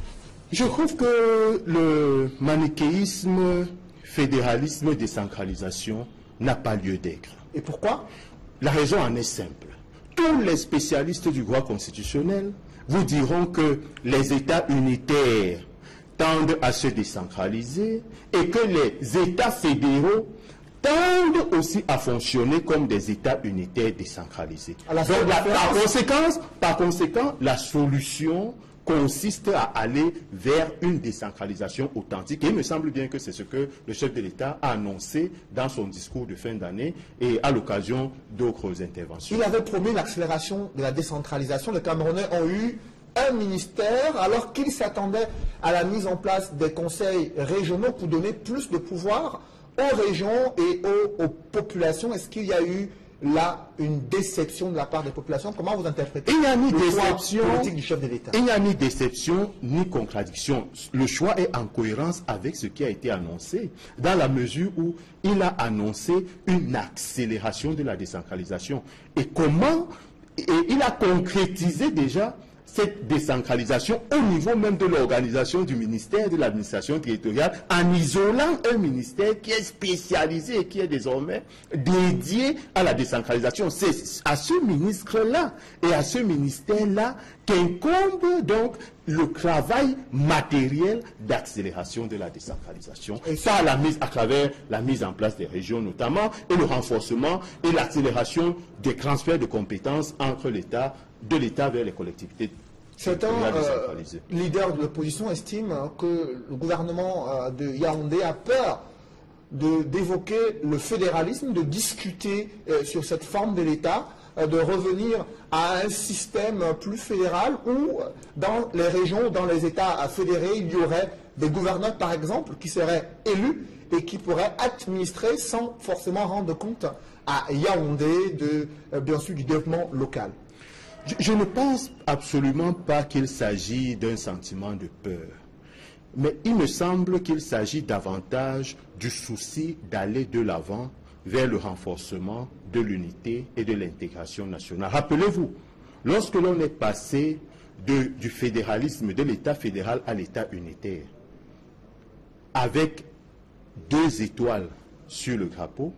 Je trouve que le manichéisme, fédéralisme, décentralisation n'a pas lieu d'être. Et pourquoi? La raison en est simple. Tous les spécialistes du droit constitutionnel vous diront que les États unitaires tendent à se décentraliser et que les États fédéraux tendent aussi à fonctionner comme des États unitaires décentralisés. Donc, par conséquent, la solution consiste à aller vers une décentralisation authentique. Et il me semble bien que c'est ce que le chef de l'État a annoncé dans son discours de fin d'année et à l'occasion d'autres interventions. Il avait promis l'accélération de la décentralisation. Les Camerounais ont eu un ministère alors qu'ils s'attendaient à la mise en place des conseils régionaux pour donner plus de pouvoir aux régions et aux populations. Est-ce qu'il y a eu là une déception de la part des populations? Comment vous interprétez le choix politique du chef de l'État? Il n'y a ni déception ni contradiction. Le choix est en cohérence avec ce qui a été annoncé, dans la mesure où il a annoncé une accélération de la décentralisation. Et il a concrétisé déjà cette décentralisation au niveau même de l'organisation du ministère de l'administration territoriale, en isolant un ministère qui est spécialisé et qui est désormais dédié à la décentralisation. C'est à ce ministre-là et à ce ministère-là qu'incombe donc le travail matériel d'accélération de la décentralisation, à travers la mise en place des régions notamment, et le renforcement et l'accélération des transferts de compétences entre l'État, de l'État vers les collectivités. Certains leaders de l'opposition estiment que le gouvernement de Yaoundé a peur d'évoquer le fédéralisme, de discuter sur cette forme de l'État, de revenir à un système plus fédéral où dans les régions, dans les États fédérés, il y aurait des gouverneurs par exemple qui seraient élus et qui pourraient administrer sans forcément rendre compte à Yaoundé bien sûr du développement local. Je ne pense absolument pas qu'il s'agit d'un sentiment de peur. Mais il me semble qu'il s'agit davantage du souci d'aller de l'avant vers le renforcement de l'unité et de l'intégration nationale. Rappelez-vous, lorsque l'on est passé du fédéralisme, de l'État fédéral à l'État unitaire, avec 2 étoiles sur le drapeau,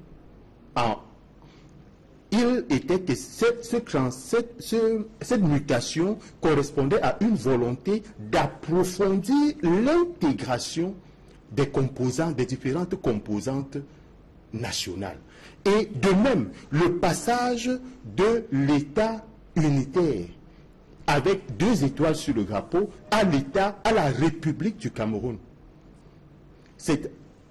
il était que cette mutation correspondait à une volonté d'approfondir l'intégration des composantes, des différentes composantes nationales. Et de même, le passage de l'État unitaire avec 2 étoiles sur le drapeau à la République du Cameroun.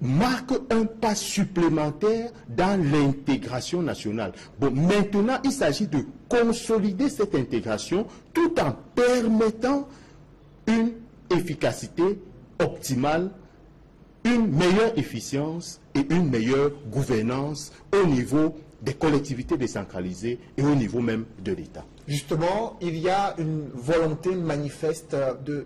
Marque un pas supplémentaire dans l'intégration nationale. Bon, maintenant, il s'agit de consolider cette intégration tout en permettant une efficacité optimale, une meilleure efficience et une meilleure gouvernance au niveau des collectivités décentralisées et au niveau même de l'État. Justement, il y a une volonté manifeste de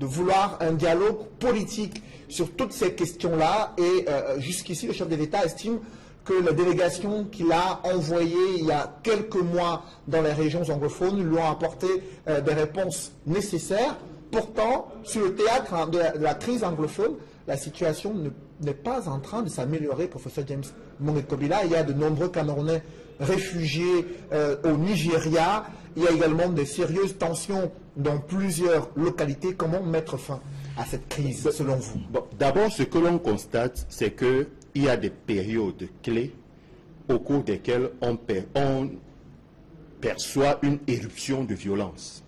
vouloir un dialogue politique sur toutes ces questions-là. Et jusqu'ici, le chef de l'État estime que la délégation qu'il a envoyée il y a quelques mois dans les régions anglophones lui ont apporté des réponses nécessaires. Pourtant, sur le théâtre de la crise anglophone, la situation n'est pas en train de s'améliorer, professeur James Mongué-Kobila. Il y a de nombreux Camerounais réfugiés au Nigeria. Il y a également de sérieuses tensions dans plusieurs localités. Comment mettre fin à cette crise, selon vous? D'abord, ce que l'on constate, c'est qu'il y a des périodes clés au cours desquelles on perçoit une éruption de violence.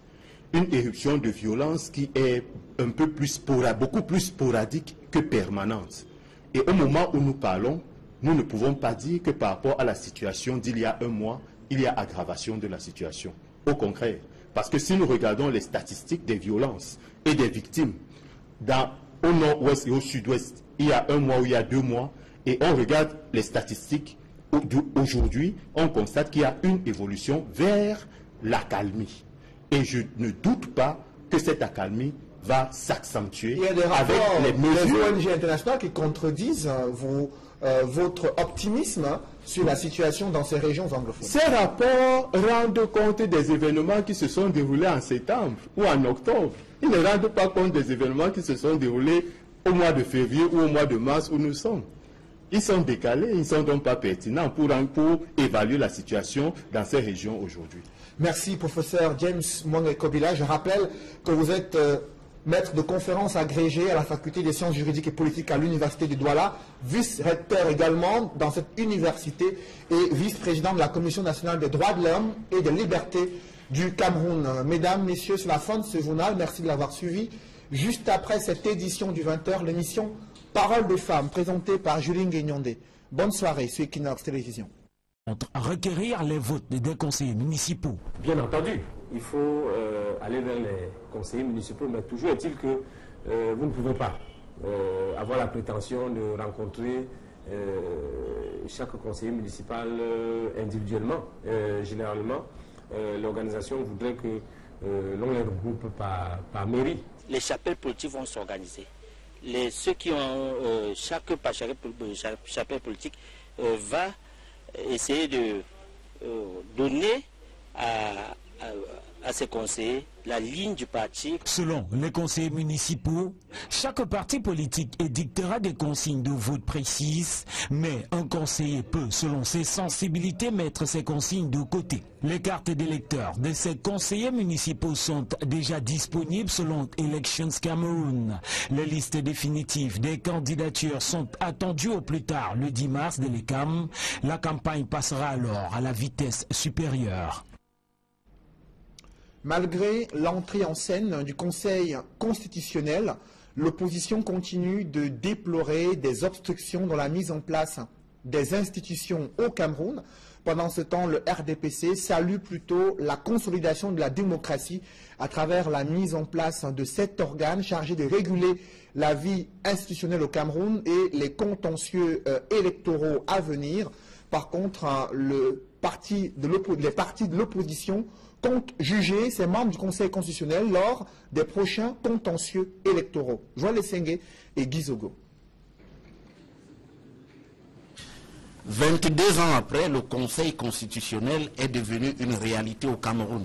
Une éruption de violence qui est un peu plus beaucoup plus sporadique que permanente. Et au moment où nous parlons, nous ne pouvons pas dire que par rapport à la situation d'il y a un mois, il y a aggravation de la situation. Au contraire, parce que si nous regardons les statistiques des violences et des victimes au nord-ouest et au sud-ouest, il y a un mois ou il y a 2 mois, et on regarde les statistiques aujourd'hui, on constate qu'il y a une évolution vers l'accalmie. Et je ne doute pas que cette accalmie va s'accentuer. Il y a des rapports avec les ONG internationales qui contredisent votre optimisme sur la situation dans ces régions anglophones. Ces rapports rendent compte des événements qui se sont déroulés en septembre ou en octobre. Ils ne rendent pas compte des événements qui se sont déroulés au mois de février ou au mois de mars où nous sommes. Ils sont décalés, ils ne sont donc pas pertinents pour évaluer la situation dans ces régions aujourd'hui. Merci, professeur James Mongué-Kobila. Je rappelle que vous êtes maître de conférences agrégé à la faculté des sciences juridiques et politiques à l'université de Douala, vice-recteur également dans cette université et vice-président de la Commission nationale des droits de l'homme et des libertés du Cameroun. Mesdames, messieurs, c'est la fin de ce journal. Merci de l'avoir suivi. Juste après cette édition du 20h, l'émission Parole de femmes, présentée par Julie Nguenyonde. Bonne soirée sur Equinox Télévision. Requérir les votes des conseillers municipaux. Bien entendu, il faut aller vers les conseillers municipaux, mais toujours est-il que vous ne pouvez pas avoir la prétention de rencontrer chaque conseiller municipal individuellement. Généralement, l'organisation voudrait que l'on les regroupe par mairie. Les chapelles politiques vont s'organiser. Ceux qui ont chaque chapelle politique va essayer de donner à ses conseillers la ligne du parti. Selon les conseillers municipaux, chaque parti politique édictera des consignes de vote précises, mais un conseiller peut, selon ses sensibilités, mettre ses consignes de côté. Les cartes d'électeurs de ces conseillers municipaux sont déjà disponibles selon Elections Cameroun. Les listes définitives des candidatures sont attendues au plus tard le 10 mars de l'ECAM. La campagne passera alors à la vitesse supérieure. Malgré l'entrée en scène du Conseil constitutionnel, l'opposition continue de déplorer des obstructions dans la mise en place des institutions au Cameroun. Pendant ce temps, le RDPC salue plutôt la consolidation de la démocratie à travers la mise en place de 7 organes chargés de réguler la vie institutionnelle au Cameroun et les contentieux électoraux à venir. Par contre, les partis de l'opposition comptent juger ces membres du Conseil constitutionnel lors des prochains contentieux électoraux. Joël Sengue et Guy Zogo. 22 ans après, le Conseil constitutionnel est devenu une réalité au Cameroun.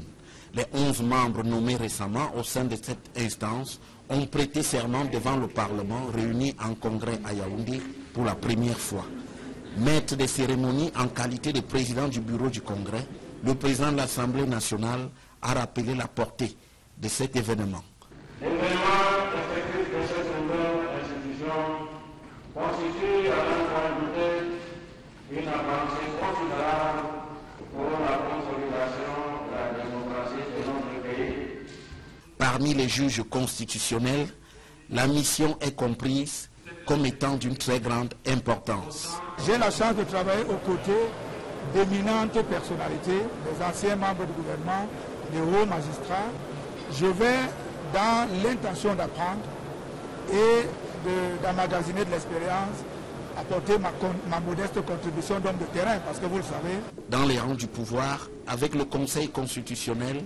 Les 11 membres nommés récemment au sein de cette instance ont prêté serment devant le Parlement réuni en congrès à Yaoundé pour la première fois. Maître des cérémonies en qualité de président du bureau du Congrès, le président de l'Assemblée nationale a rappelé la portée de cet événement. L'événement effectif de cette nouvelle institution constitue à n'en point douter une avancée considérable pour la consolidation de la démocratie de notre pays. Parmi les juges constitutionnels, la mission est comprise comme étant d'une très grande importance. J'ai la chance de travailler aux côtés d'éminentes personnalités, des anciens membres du gouvernement, des hauts magistrats. Je vais dans l'intention d'apprendre et d'emmagasiner de l'expérience, apporter ma modeste contribution d'homme de terrain, parce que vous le savez. Dans les rangs du pouvoir, avec le Conseil constitutionnel,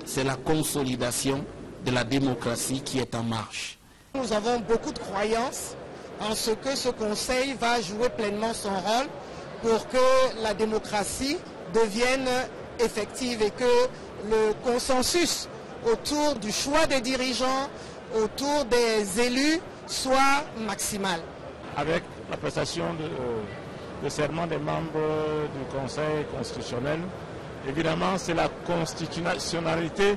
c'est la consolidation de la démocratie qui est en marche. Nous avons beaucoup de croyances en ce que ce Conseil va jouer pleinement son rôle pour que la démocratie devienne effective et que le consensus autour du choix des dirigeants, autour des élus, soit maximal. Avec la prestation de serment des membres du Conseil constitutionnel, évidemment, c'est la constitutionnalité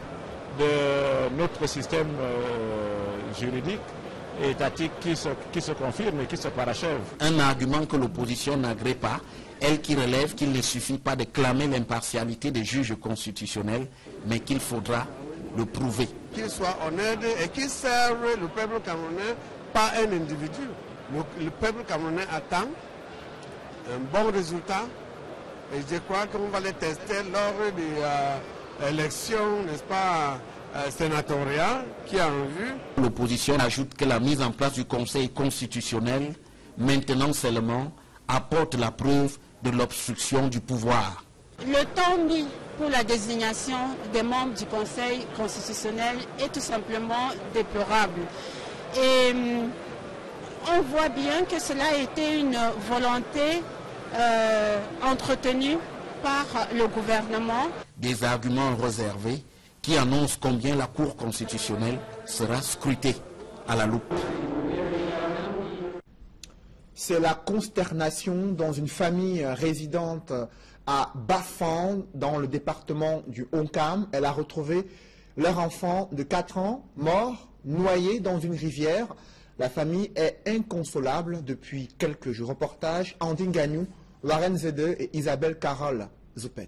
de notre système juridique et étatique qui se confirme et qui se parachève. Un argument que l'opposition n'agrée pas, elle qui relève qu'il ne suffit pas de clamer l'impartialité des juges constitutionnels, mais qu'il faudra le prouver. Qu'ils soient honnêtes et qu'ils servent le peuple camerounais, pas un individu. Le peuple camerounais attend un bon résultat et je crois qu'on va les tester lors des élections, n'est-ce pas, sénatoriales qui est en vue. L'opposition ajoute que la mise en place du Conseil constitutionnel, maintenant seulement, apporte la preuve de l'obstruction du pouvoir. Le temps mis pour la désignation des membres du Conseil constitutionnel est tout simplement déplorable. Et on voit bien que cela a été une volonté entretenue par le gouvernement. Des arguments réservés qui annoncent combien la Cour constitutionnelle sera scrutée à la loupe. C'est la consternation dans une famille résidente à Bafan, dans le département du Onkam. Elle a retrouvé leur enfant de 4 ans, mort, noyé dans une rivière. La famille est inconsolable depuis quelques jours. Reportage Andine Gagnou, Warren Zede et Isabelle Carole Zoupet.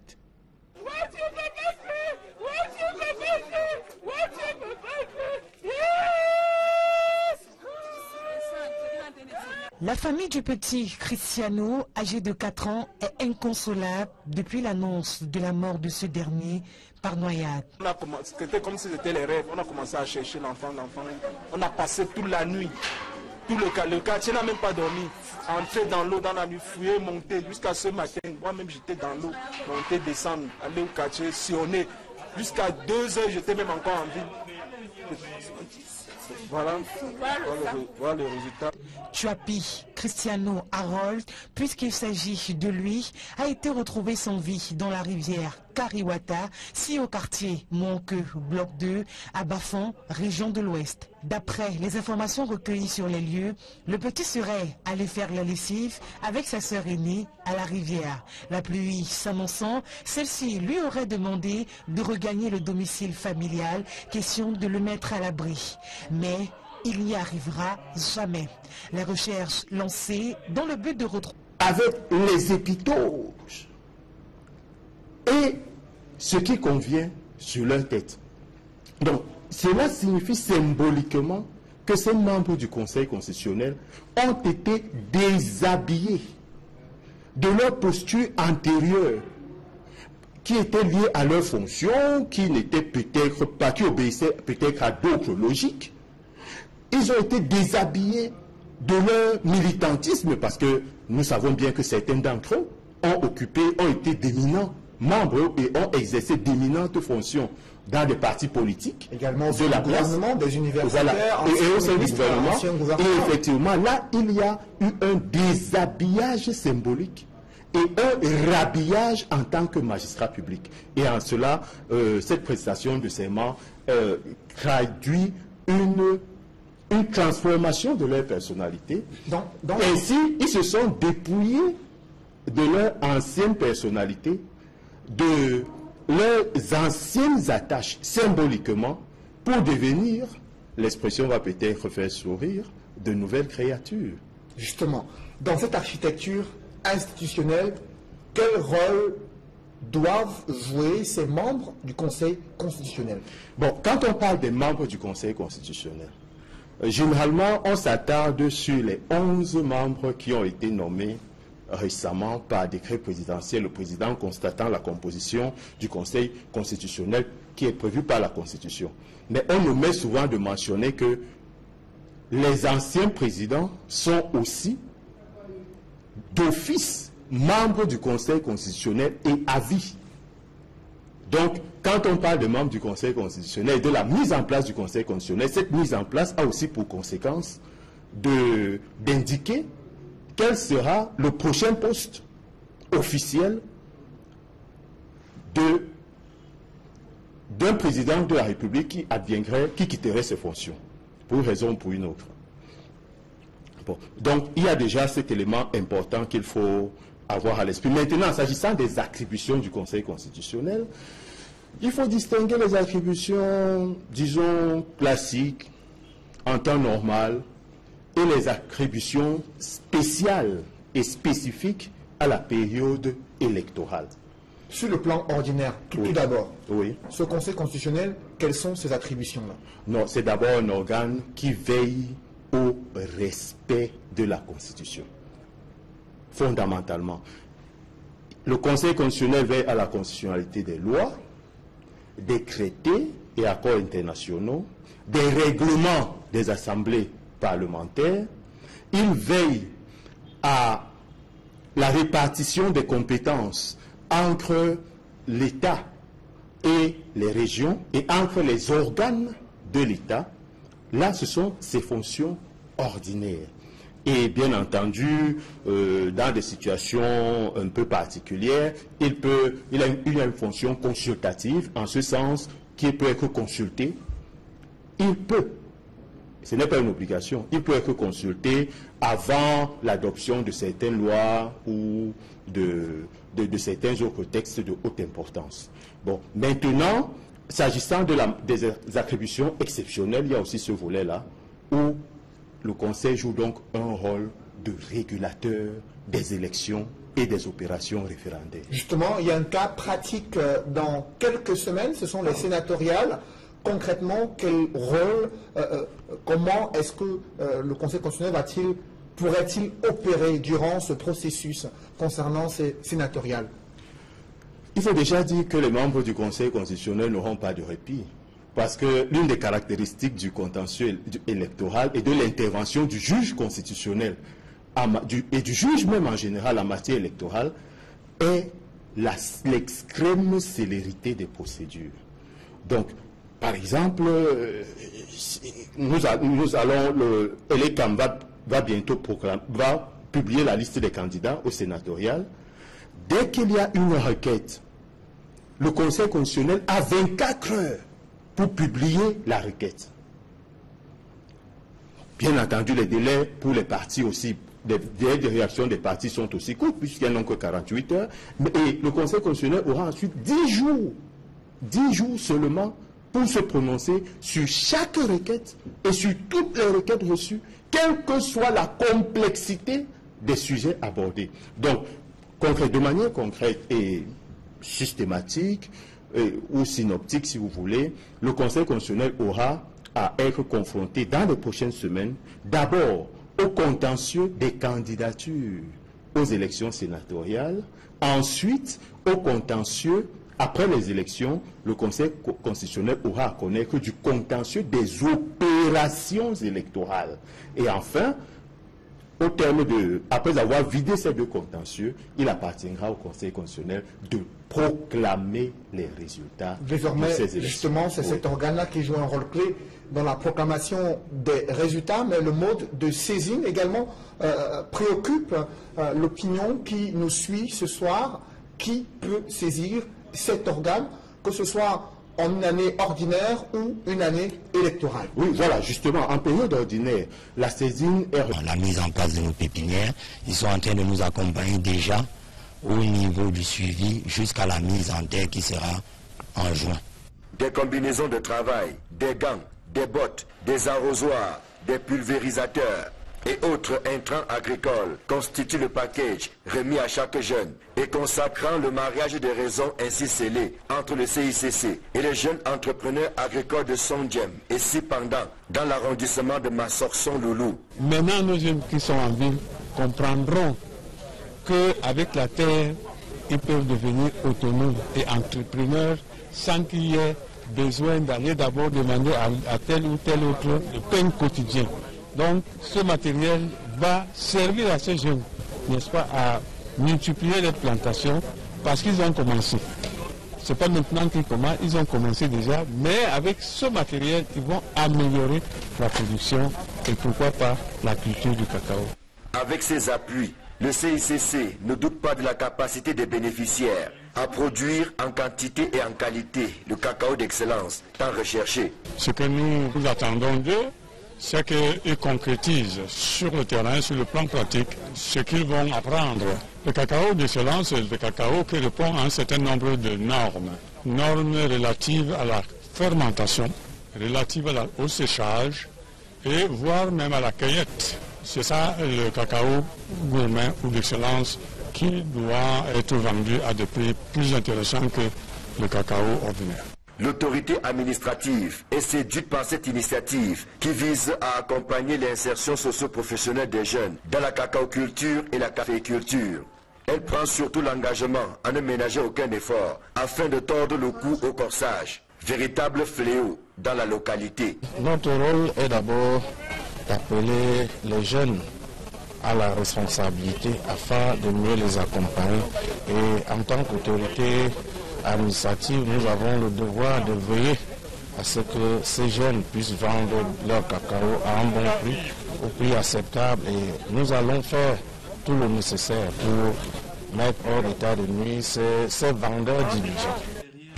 La famille du petit Cristiano, âgé de 4 ans, est inconsolable depuis l'annonce de la mort de ce dernier par noyade. C'était comme si c'était les rêves. On a commencé à chercher l'enfant. On a passé toute la nuit. Tout le quartier n'a même pas dormi. Entrer dans l'eau dans la nuit, fouiller, monter jusqu'à ce matin. Moi-même j'étais dans l'eau, monter, descendre, aller au quartier, sillonner. Jusqu'à 2 heures, j'étais même encore en ville. Voilà le résultat. Chuapi, Cristiano Harold, puisqu'il s'agit de lui, a été retrouvé sans vie dans la rivière Kariwata, si au quartier Monque, bloc 2, à Bafan, région de l'Ouest. D'après les informations recueillies sur les lieux, le petit serait allé faire la lessive avec sa sœur aînée à la rivière. La pluie s'annonçant, celle-ci lui aurait demandé de regagner le domicile familial, question de le mettre à l'abri. Mais il n'y arrivera jamais. Les recherches lancées dans le but de retrouver... Avec les épitaux et ce qui convient sur leur tête. Donc, cela signifie symboliquement que ces membres du Conseil constitutionnel ont été déshabillés de leur posture antérieure, qui était liée à leur fonction, qui n'était peut-être pas, qui obéissait peut-être à d'autres logiques. Ils ont été déshabillés de leur militantisme, parce que nous savons bien que certains d'entre eux ont été d'éminents membres et ont exercé d'éminentes fonctions dans des partis politiques, également au sein du gouvernement, des universitaires, et au sein du gouvernement. Et effectivement, là, il y a eu un déshabillage symbolique et un rhabillage en tant que magistrat public. Et en cela, cette prestation de serment traduit une transformation de leur personnalité. Ainsi, ils se sont dépouillés de leur ancienne personnalité, de leurs anciennes attaches symboliquement pour devenir, l'expression va peut-être faire sourire, de nouvelles créatures. Justement, dans cette architecture institutionnelle, quel rôle doivent jouer ces membres du Conseil constitutionnel? Bon, quand on parle des membres du Conseil constitutionnel, généralement, on s'attarde sur les 11 membres qui ont été nommés récemment par décret présidentiel, le président constatant la composition du Conseil constitutionnel qui est prévue par la Constitution. Mais on omet souvent de mentionner que les anciens présidents sont aussi d'office membres du Conseil constitutionnel et à vie. Donc, quand on parle de membres du Conseil constitutionnel et de la mise en place du Conseil constitutionnel, cette mise en place a aussi pour conséquence d'indiquer quel sera le prochain poste officiel d'un président de la République qui quitterait ses fonctions, pour une raison ou pour une autre. Bon. Donc, il y a déjà cet élément important qu'il faut avoir à l'esprit. Maintenant, s'agissant des attributions du Conseil constitutionnel, il faut distinguer les attributions, disons, classiques, en temps normal, et les attributions spéciales et spécifiques à la période électorale. Sur le plan ordinaire, tout d'abord, oui. Ce Conseil constitutionnel, quelles sont ses attributions-là? Non, c'est d'abord un organe qui veille au respect de la Constitution. Fondamentalement. Le Conseil constitutionnel veille à la constitutionnalité des lois, des traités et accords internationaux, des règlements des assemblées parlementaires. Il veille à la répartition des compétences entre l'État et les régions et entre les organes de l'État. Là, ce sont ses fonctions ordinaires. Et bien entendu, dans des situations un peu particulières, il a une fonction consultative, en ce sens qu'il peut être consulté. Il peut, ce n'est pas une obligation, il peut être consulté avant l'adoption de certaines lois ou de certains autres textes de haute importance. Bon, maintenant, s'agissant des attributions exceptionnelles, il y a aussi ce volet-là où le Conseil joue donc un rôle de régulateur des élections et des opérations référendaires. Justement, il y a un cas pratique dans quelques semaines, ce sont les sénatoriales. Concrètement, quel rôle, comment est-ce que le Conseil constitutionnel pourrait-il opérer durant ce processus concernant ces sénatoriales? Il faut déjà dire que les membres du Conseil constitutionnel n'auront pas de répit. Parce que l'une des caractéristiques du contentieux électoral et de l'intervention du juge constitutionnel et du juge même en général en matière électorale est l'extrême célérité des procédures. Donc, par exemple, l'ELECAM va bientôt publier la liste des candidats au sénatorial. Dès qu'il y a une requête, le Conseil constitutionnel a 24 heures pour publier la requête. Bien entendu, les délais pour les partis aussi, les délais de réaction des partis sont aussi courts, puisqu'ils n'ont que 48 heures. Et le Conseil constitutionnel aura ensuite 10 jours seulement pour se prononcer sur chaque requête et sur toutes les requêtes reçues, quelle que soit la complexité des sujets abordés. Donc, de manière concrète et systématique, ou synoptique si vous voulez, le Conseil constitutionnel aura à être confronté dans les prochaines semaines, d'abord au contentieux des candidatures aux élections sénatoriales, ensuite au contentieux, après les élections, le Conseil constitutionnel aura à connaître du contentieux des opérations électorales. Et enfin, au terme après avoir vidé ces deux contentieux, il appartiendra au Conseil constitutionnel de proclamer les résultats de ces élections. Justement, c'est cet organe-là qui joue un rôle clé dans la proclamation des résultats, mais le mode de saisine également préoccupe l'opinion qui nous suit ce soir. Qui peut saisir cet organe, que ce soit en une année ordinaire ou une année électorale? Oui, voilà, justement, en période ordinaire, la saisine est... La mise en place de nos pépinières, ils sont en train de nous accompagner déjà au niveau du suivi jusqu'à la mise en terre qui sera en juin. Des combinaisons de travail, des gants, des bottes, des arrosoirs, des pulvérisateurs et autres intrants agricoles constituent le package remis à chaque jeune et consacrant le mariage des raisons ainsi scellé entre le CICC et les jeunes entrepreneurs agricoles de Sondjem et cependant dans l'arrondissement de Massorson-Loulou. Maintenant, nos jeunes qui sont en ville comprendront qu'avec la terre, ils peuvent devenir autonomes et entrepreneurs sans qu'il y ait besoin d'aller d'abord demander à tel ou tel autre le pain quotidien. Donc ce matériel va servir à ces jeunes, n'est-ce pas, à multiplier les plantations parce qu'ils ont commencé. Ce n'est pas maintenant qu'ils commencent, ils ont commencé déjà, mais avec ce matériel, ils vont améliorer la production et pourquoi pas la culture du cacao. Avec ces appuis, le CICC ne doute pas de la capacité des bénéficiaires à produire en quantité et en qualité le cacao d'excellence tant recherché. Ce que nous attendons d'eux, c'est qu'ils concrétisent sur le terrain, sur le plan pratique, ce qu'ils vont apprendre. Le cacao d'excellence, c'est le cacao qui répond à un certain nombre de normes. Normes relatives à la fermentation, relatives au séchage et voire même à la cueillette. C'est ça le cacao gourmet ou d'excellence qui doit être vendu à des prix plus intéressants que le cacao ordinaire. L'autorité administrative est séduite par cette initiative qui vise à accompagner l'insertion socio-professionnelle des jeunes dans la cacaoculture et la caféiculture. Elle prend surtout l'engagement à ne ménager aucun effort afin de tordre le cou au corsage, véritable fléau dans la localité. Notre rôle est d'abord d'appeler les jeunes à la responsabilité afin de mieux les accompagner. Et en tant qu'autorité administrative, nous avons le devoir de veiller à ce que ces jeunes puissent vendre leur cacao à un bon prix, au prix acceptable. Et nous allons faire tout le nécessaire pour mettre hors d'état de nuit ces vendeurs diligents.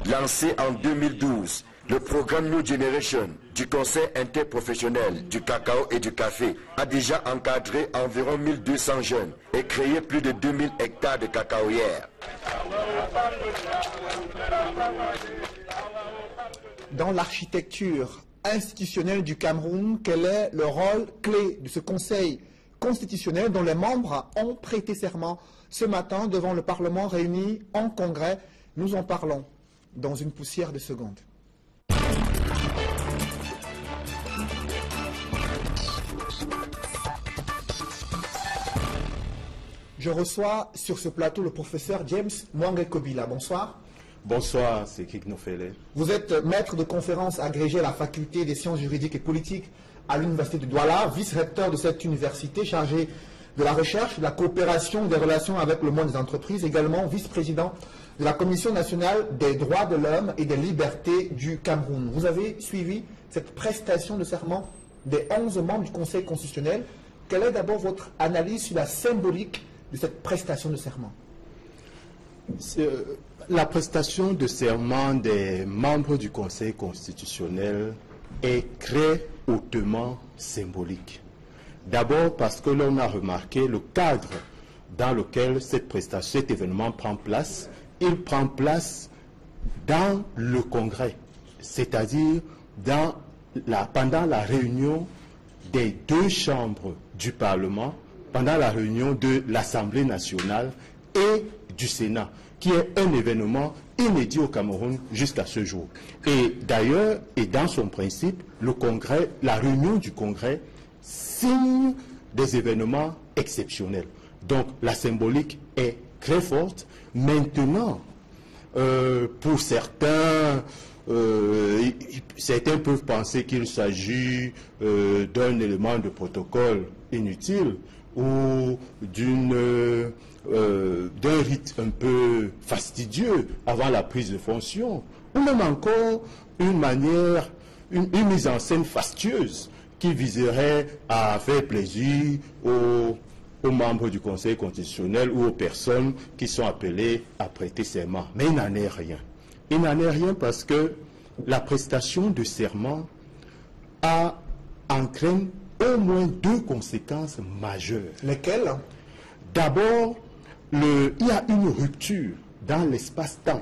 Lancé en 2012, le programme New Generation du Conseil interprofessionnel du cacao et du café a déjà encadré environ 1200 jeunes et créé plus de 2000 hectares de cacaoyères. Dans l'architecture institutionnelle du Cameroun, quel est le rôle clé de ce Conseil constitutionnel dont les membres ont prêté serment ce matin devant le Parlement réuni en congrès? Nous en parlons dans une poussière de secondes. Je reçois sur ce plateau le professeur James Mwangekobila. Bonsoir. Bonsoir, c'est Kik Nofele. Vous êtes maître de conférence agrégé à la faculté des sciences juridiques et politiques à l'université de Douala, vice-recteur de cette université chargé de la recherche, de la coopération, des relations avec le monde des entreprises, également vice-président de la Commission nationale des droits de l'homme et des libertés du Cameroun. Vous avez suivi cette prestation de serment des 11 membres du Conseil constitutionnel. Quelle est d'abord votre analyse sur la symbolique de cette prestation de serment? La prestation de serment des membres du Conseil constitutionnel est très hautement symbolique. D'abord parce que l'on a remarqué le cadre dans lequel cet événement prend place. Il prend place dans le Congrès, c'est-à-dire pendant la réunion des deux chambres du Parlement, pendant la réunion de l'Assemblée nationale et du Sénat, qui est un événement inédit au Cameroun jusqu'à ce jour. Et d'ailleurs, et dans son principe, le Congrès, la réunion du Congrès signe des événements exceptionnels. Donc la symbolique est très forte. Maintenant, pour certains, certains peuvent penser qu'il s'agit d'un élément de protocole inutile ou d'un rite un peu fastidieux avant la prise de fonction, ou même encore une mise en scène fastueuse qui viserait à faire plaisir aux membres du Conseil constitutionnel ou aux personnes qui sont appelées à prêter serment. Mais il n'en est rien. Il n'en est rien parce que la prestation de serment entraîne au moins deux conséquences majeures. Lesquelles? D'abord, il y a une rupture dans l'espace-temps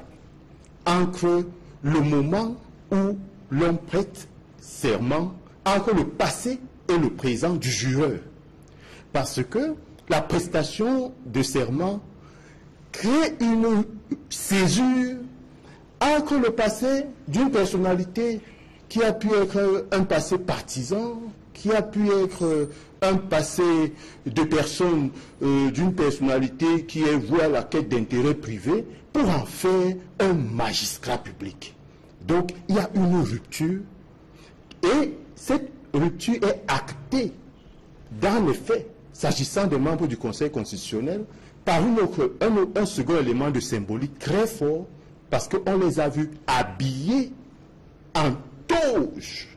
entre le moment où l'on prête serment, entre le passé et le présent du jureur. Parce que la prestation de serment crée une césure entre le passé d'une personnalité qui a pu être un passé partisan, qui a pu être un passé de personne, d'une personnalité qui est vouée à la quête d'intérêts privés, pour en faire un magistrat public. Donc il y a une rupture, et cette rupture est actée dans les faits, s'agissant des membres du Conseil constitutionnel, par un second élément de symbolique très fort, parce qu'on les a vus habillés en toge.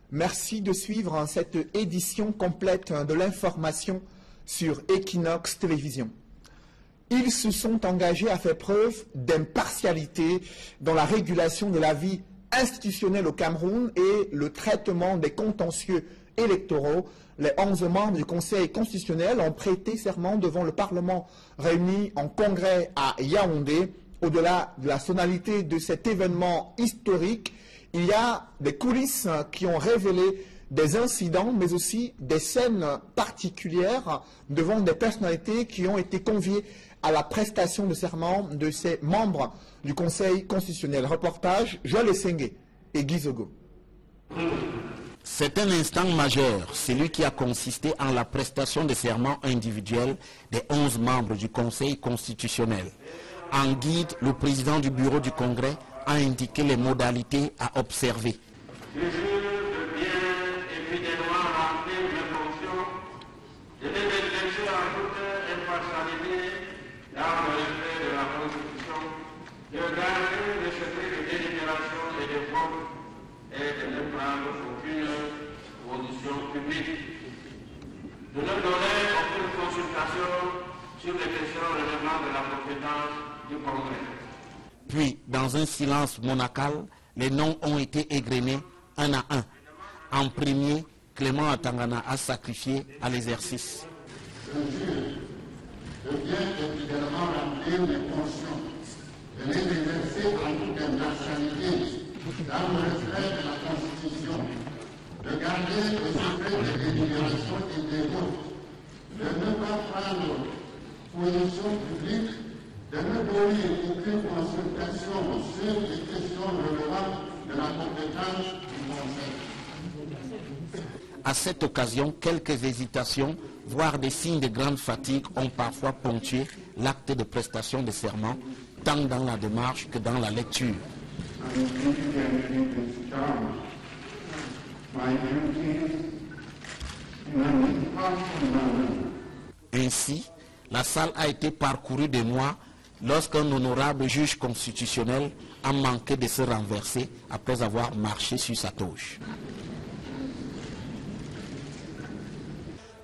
Merci de suivre cette édition complète de l'information sur Equinox Télévision. Ils se sont engagés à faire preuve d'impartialité dans la régulation de la vie institutionnelle au Cameroun et le traitement des contentieux électoraux. Les 11 membres du Conseil constitutionnel ont prêté serment devant le Parlement réuni en congrès à Yaoundé. Au-delà de la sonalité de cet événement historique, il y a des coulisses qui ont révélé des incidents, mais aussi des scènes particulières devant des personnalités qui ont été conviées à la prestation de serment de ces membres du Conseil constitutionnel. Reportage, Joël Essengue et Guy Zogo. C'est un instant majeur, celui qui a consisté en la prestation de serment individuel des 11 membres du Conseil constitutionnel. En guide, le président du bureau du Congrès a indiqué les modalités à observer. Je jure de bien et fidèlement remplir mes fonctions, de m'exercer en toute impartialité dans le respect de la Constitution, de garder le secret de délibération et de vote et de ne prendre aucune audition publique, de ne donner aucune consultation sur les questions relevant de la compétence du Congrès. Puis, dans un silence monacal, les noms ont été égrenés un à un. En premier, Clément Atangana a sacrifié à l'exercice. Je jure de bien et fidèlement remplir mes fonctions, de les exercer en toute impartialité, dans le respect de la Constitution, de garder le secret des délibérations et des votes, de ne pas prendre position publique, de ne donner aucune consultation sur les questions relevant de la compétence du Conseil. À cette occasion, quelques hésitations, voire des signes de grande fatigue ont parfois ponctué l'acte de prestation de serment, tant dans la démarche que dans la lecture. Ainsi, la salle a été parcourue de mois lorsqu'un honorable juge constitutionnel a manqué de se renverser après avoir marché sur sa toge.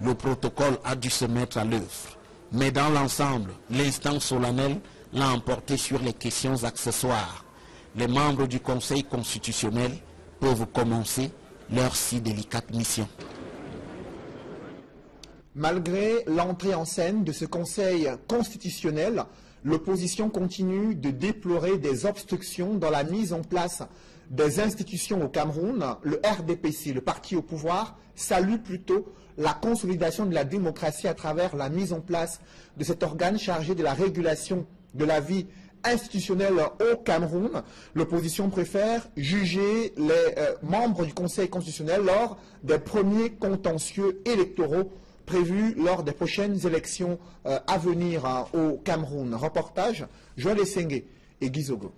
Le protocole a dû se mettre à l'œuvre, mais dans l'ensemble, l'instant solennel l'a emporté sur les questions accessoires. Les membres du Conseil constitutionnel peuvent commencer leur si délicate mission. Malgré l'entrée en scène de ce Conseil constitutionnel, l'opposition continue de déplorer des obstructions dans la mise en place des institutions au Cameroun. Le RDPC, le parti au pouvoir, salue plutôt la consolidation de la démocratie à travers la mise en place de cet organe chargé de la régulation de la vie institutionnelle au Cameroun. L'opposition préfère juger les membres du Conseil constitutionnel lors des premiers contentieux électoraux prévus lors des prochaines élections à venir au Cameroun. Reportage, Joël Essengue et Guy Zogo.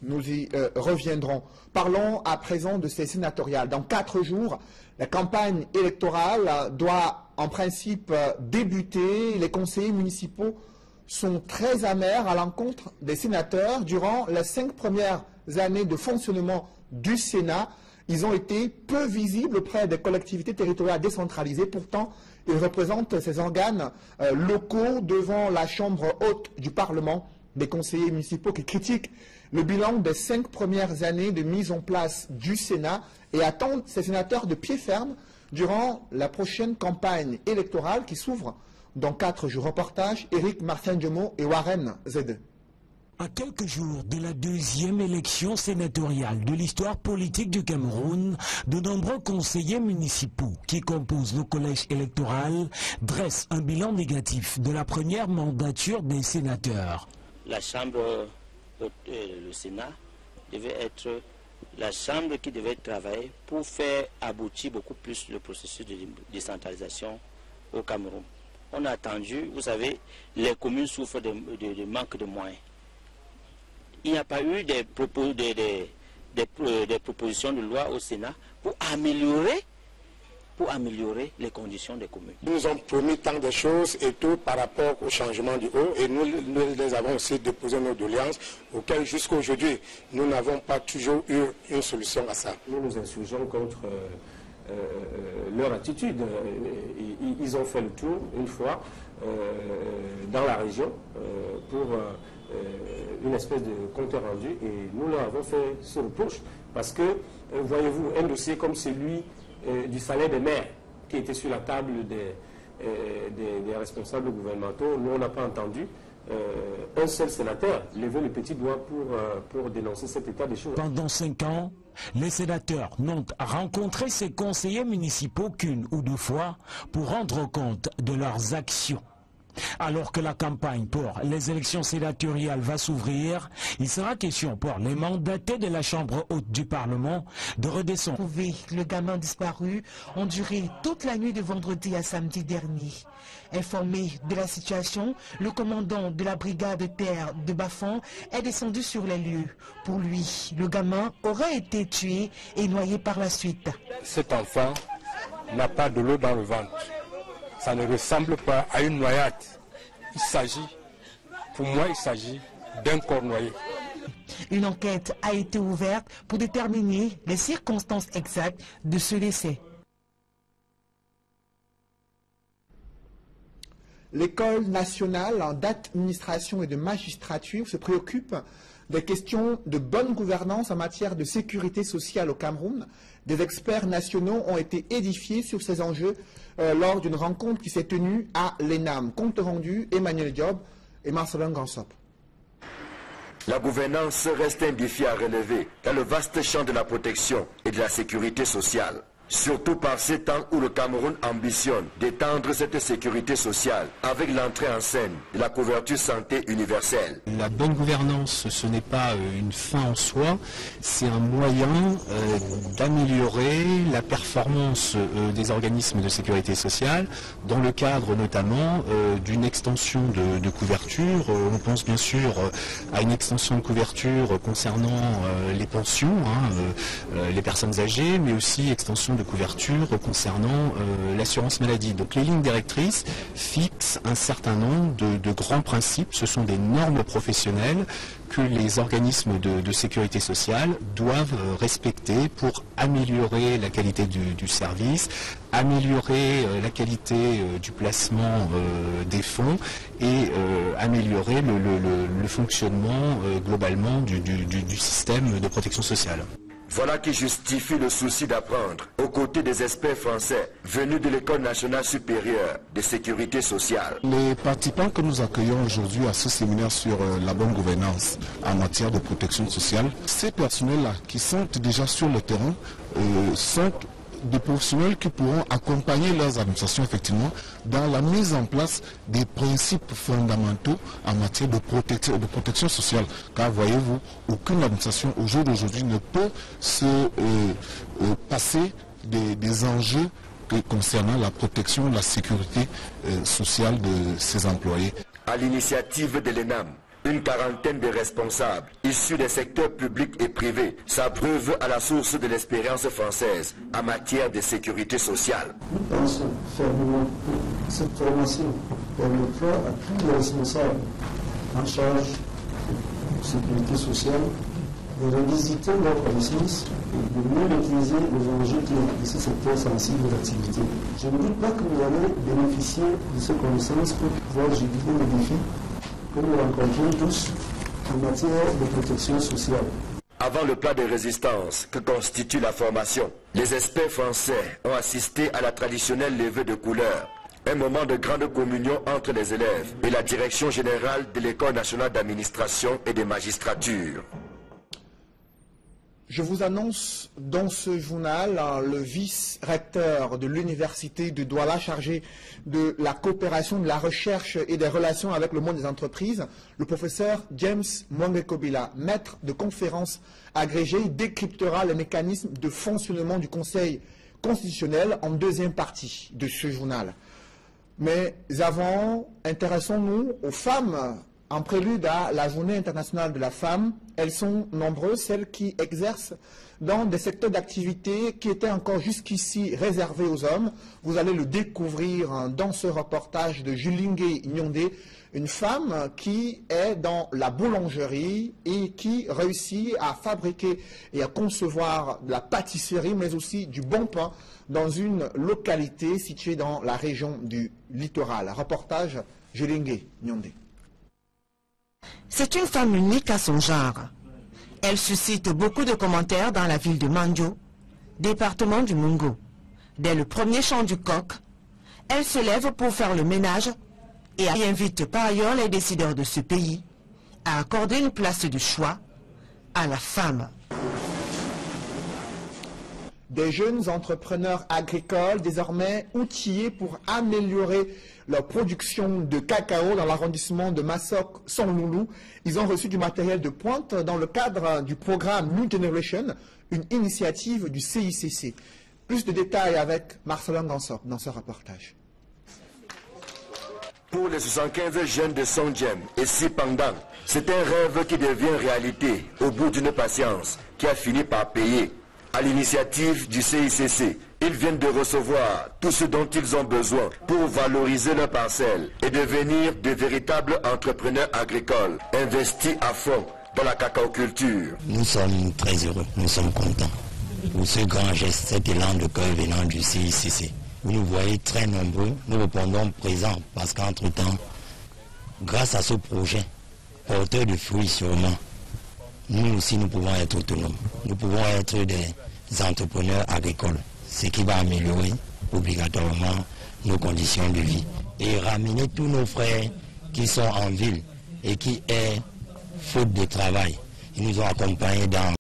Nous y reviendrons. Parlons à présent de ces sénatoriales. Dans 4 jours, la campagne électorale doit en principe débuter. Les conseillers municipaux sont très amers à l'encontre des sénateurs. Durant les 5 premières années de fonctionnement du Sénat, ils ont été peu visibles auprès des collectivités territoriales décentralisées. Pourtant, Il représente ces organes locaux devant la Chambre haute du Parlement, des conseillers municipaux qui critiquent le bilan des 5 premières années de mise en place du Sénat et attendent ces sénateurs de pied ferme durant la prochaine campagne électorale qui s'ouvre dans 4 jours. Reportage, Eric Martin-Diomo et Warren Zede. À quelques jours de la deuxième élection sénatoriale de l'histoire politique du Cameroun, de nombreux conseillers municipaux qui composent le collège électoral dressent un bilan négatif de la première mandature des sénateurs. La Chambre, le Sénat, devait être la Chambre qui devait travailler pour faire aboutir beaucoup plus le processus de décentralisation au Cameroun. On a attendu, vous savez, les communes souffrent de manque de moyens. Il n'y a pas eu des propositions de loi au Sénat pour améliorer les conditions des communes. Nous nous ont promis tant de choses et tout par rapport au changement du haut et nous les avons aussi déposé nos doléances auxquelles jusqu'à aujourd'hui nous n'avons pas toujours eu une solution à ça. Nous nous insurgeons contre leur attitude. Ils ont fait le tour une fois dans la région pour une espèce de compte rendu et nous leur avons fait ce reproche parce que, voyez-vous, un dossier comme celui du salaire des maires qui était sur la table des responsables gouvernementaux, nous on n'a pas entendu un seul sénateur lever le petit doigt pour dénoncer cet état des choses. Pendant 5 ans, les sénateurs n'ont rencontré ces conseillers municipaux qu'une ou 2 fois pour rendre compte de leurs actions. Alors que la campagne pour les élections sénatoriales va s'ouvrir, il sera question pour les mandatés de la Chambre haute du Parlement de redescendre. Le gamin disparu ont duré toute la nuit de vendredi à samedi dernier. Informé de la situation, le commandant de la brigade terre de Bafan est descendu sur les lieux. Pour lui, le gamin aurait été tué et noyé par la suite. Cet enfant n'a pas de l'eau dans le ventre. Ça ne ressemble pas à une noyade. Pour moi, il s'agit d'un corps noyé. Une enquête a été ouverte pour déterminer les circonstances exactes de ce décès. L'école nationale d'administration et de magistrature se préoccupe des questions de bonne gouvernance en matière de sécurité sociale au Cameroun. Des experts nationaux ont été édifiés sur ces enjeux lors d'une rencontre qui s'est tenue à l'ENAM. Compte rendu, Emmanuel Diop et Marcelin Gansop. La gouvernance reste un défi à relever dans le vaste champ de la protection et de la sécurité sociale. Surtout par ces temps où le Cameroun ambitionne d'étendre cette sécurité sociale avec l'entrée en scène de la couverture santé universelle. La bonne gouvernance, ce n'est pas une fin en soi, c'est un moyen d'améliorer la performance des organismes de sécurité sociale dans le cadre notamment d'une extension de couverture. On pense bien sûr à une extension de couverture concernant les pensions, les personnes âgées, mais aussi extension de couverture concernant l'assurance maladie. Donc les lignes directrices fixent un certain nombre de grands principes. Ce sont des normes professionnelles que les organismes de sécurité sociale doivent respecter pour améliorer la qualité du service, améliorer la qualité du placement des fonds et améliorer le fonctionnement globalement du système de protection sociale. Voilà qui justifie le souci d'apprendre, aux côtés des experts français venus de l'École nationale supérieure de sécurité sociale. Les participants que nous accueillons aujourd'hui à ce séminaire sur la bonne gouvernance en matière de protection sociale, ces personnels-là qui sont déjà sur le terrain sont des professionnels qui pourront accompagner leurs administrations effectivement dans la mise en place des principes fondamentaux en matière de protection sociale. Car voyez-vous, aucune administration au jour d'aujourd'hui ne peut se passer des enjeux concernant la protection, la sécurité sociale de ses employés. À l'initiative de l'ENAM, une quarantaine de responsables issus des secteurs publics et privés s'abreuvent à la source de l'expérience française en matière de sécurité sociale. Nous pensons fermement que cette formation permettra à tous les responsables en charge de sécurité sociale de revisiter leur connaissance de mieux maîtriser les enjeux de ce secteur sensible d'activité. Je ne doute pas que vous allez bénéficier de ce consensus pour pouvoir juguler les défis que nous rencontrons tous en matière de protection sociale. Avant le plat de résistance que constitue la formation, les experts français ont assisté à la traditionnelle levée de couleurs, un moment de grande communion entre les élèves et la direction générale de l'École nationale d'administration et des magistratures. Je vous annonce dans ce journal le vice-recteur de l'université de Douala chargé de la coopération, de la recherche et des relations avec le monde des entreprises, le professeur James Mwangekobila, maître de conférences agrégé, décryptera les mécanismes de fonctionnement du Conseil constitutionnel en deuxième partie de ce journal. Mais avant, intéressons-nous aux femmes. En prélude à la Journée internationale de la femme, elles sont nombreuses, celles qui exercent dans des secteurs d'activité qui étaient encore jusqu'ici réservés aux hommes. Vous allez le découvrir dans ce reportage de Julingue Nyondé, une femme qui est dans la boulangerie et qui réussit à fabriquer et à concevoir de la pâtisserie, mais aussi du bon pain dans une localité située dans la région du littoral. Reportage Julingue Nyondé. C'est une femme unique à son genre. Elle suscite beaucoup de commentaires dans la ville de Mandjo, département du Mungo. Dès le premier chant du coq, elle se lève pour faire le ménage et invite par ailleurs les décideurs de ce pays à accorder une place de choix à la femme. Des jeunes entrepreneurs agricoles désormais outillés pour améliorer leur production de cacao dans l'arrondissement de Massok-Sonloulou. Ils ont reçu du matériel de pointe dans le cadre du programme New Generation, une initiative du CICC. Plus de détails avec Marcelin Gansop dans ce reportage. Pour les 75 jeunes de Sondjem et Sipandang, c'est un rêve qui devient réalité au bout d'une patience qui a fini par payer. À l'initiative du CICC, ils viennent de recevoir tout ce dont ils ont besoin pour valoriser leurs parcelles et devenir de véritables entrepreneurs agricoles, investis à fond dans la cacaoculture. Nous sommes très heureux, nous sommes contents pour ce grand geste, cet élan de cœur venant du CICC. Vous nous voyez très nombreux, nous répondons présents parce qu'entre-temps, grâce à ce projet, porteur de fruits sûrement, nous aussi nous pouvons être autonomes. Nous pouvons être des entrepreneurs agricoles, ce qui va améliorer obligatoirement nos conditions de vie et ramener tous nos frères qui sont en ville et qui est faute de travail. Ils nous ont accompagnés dans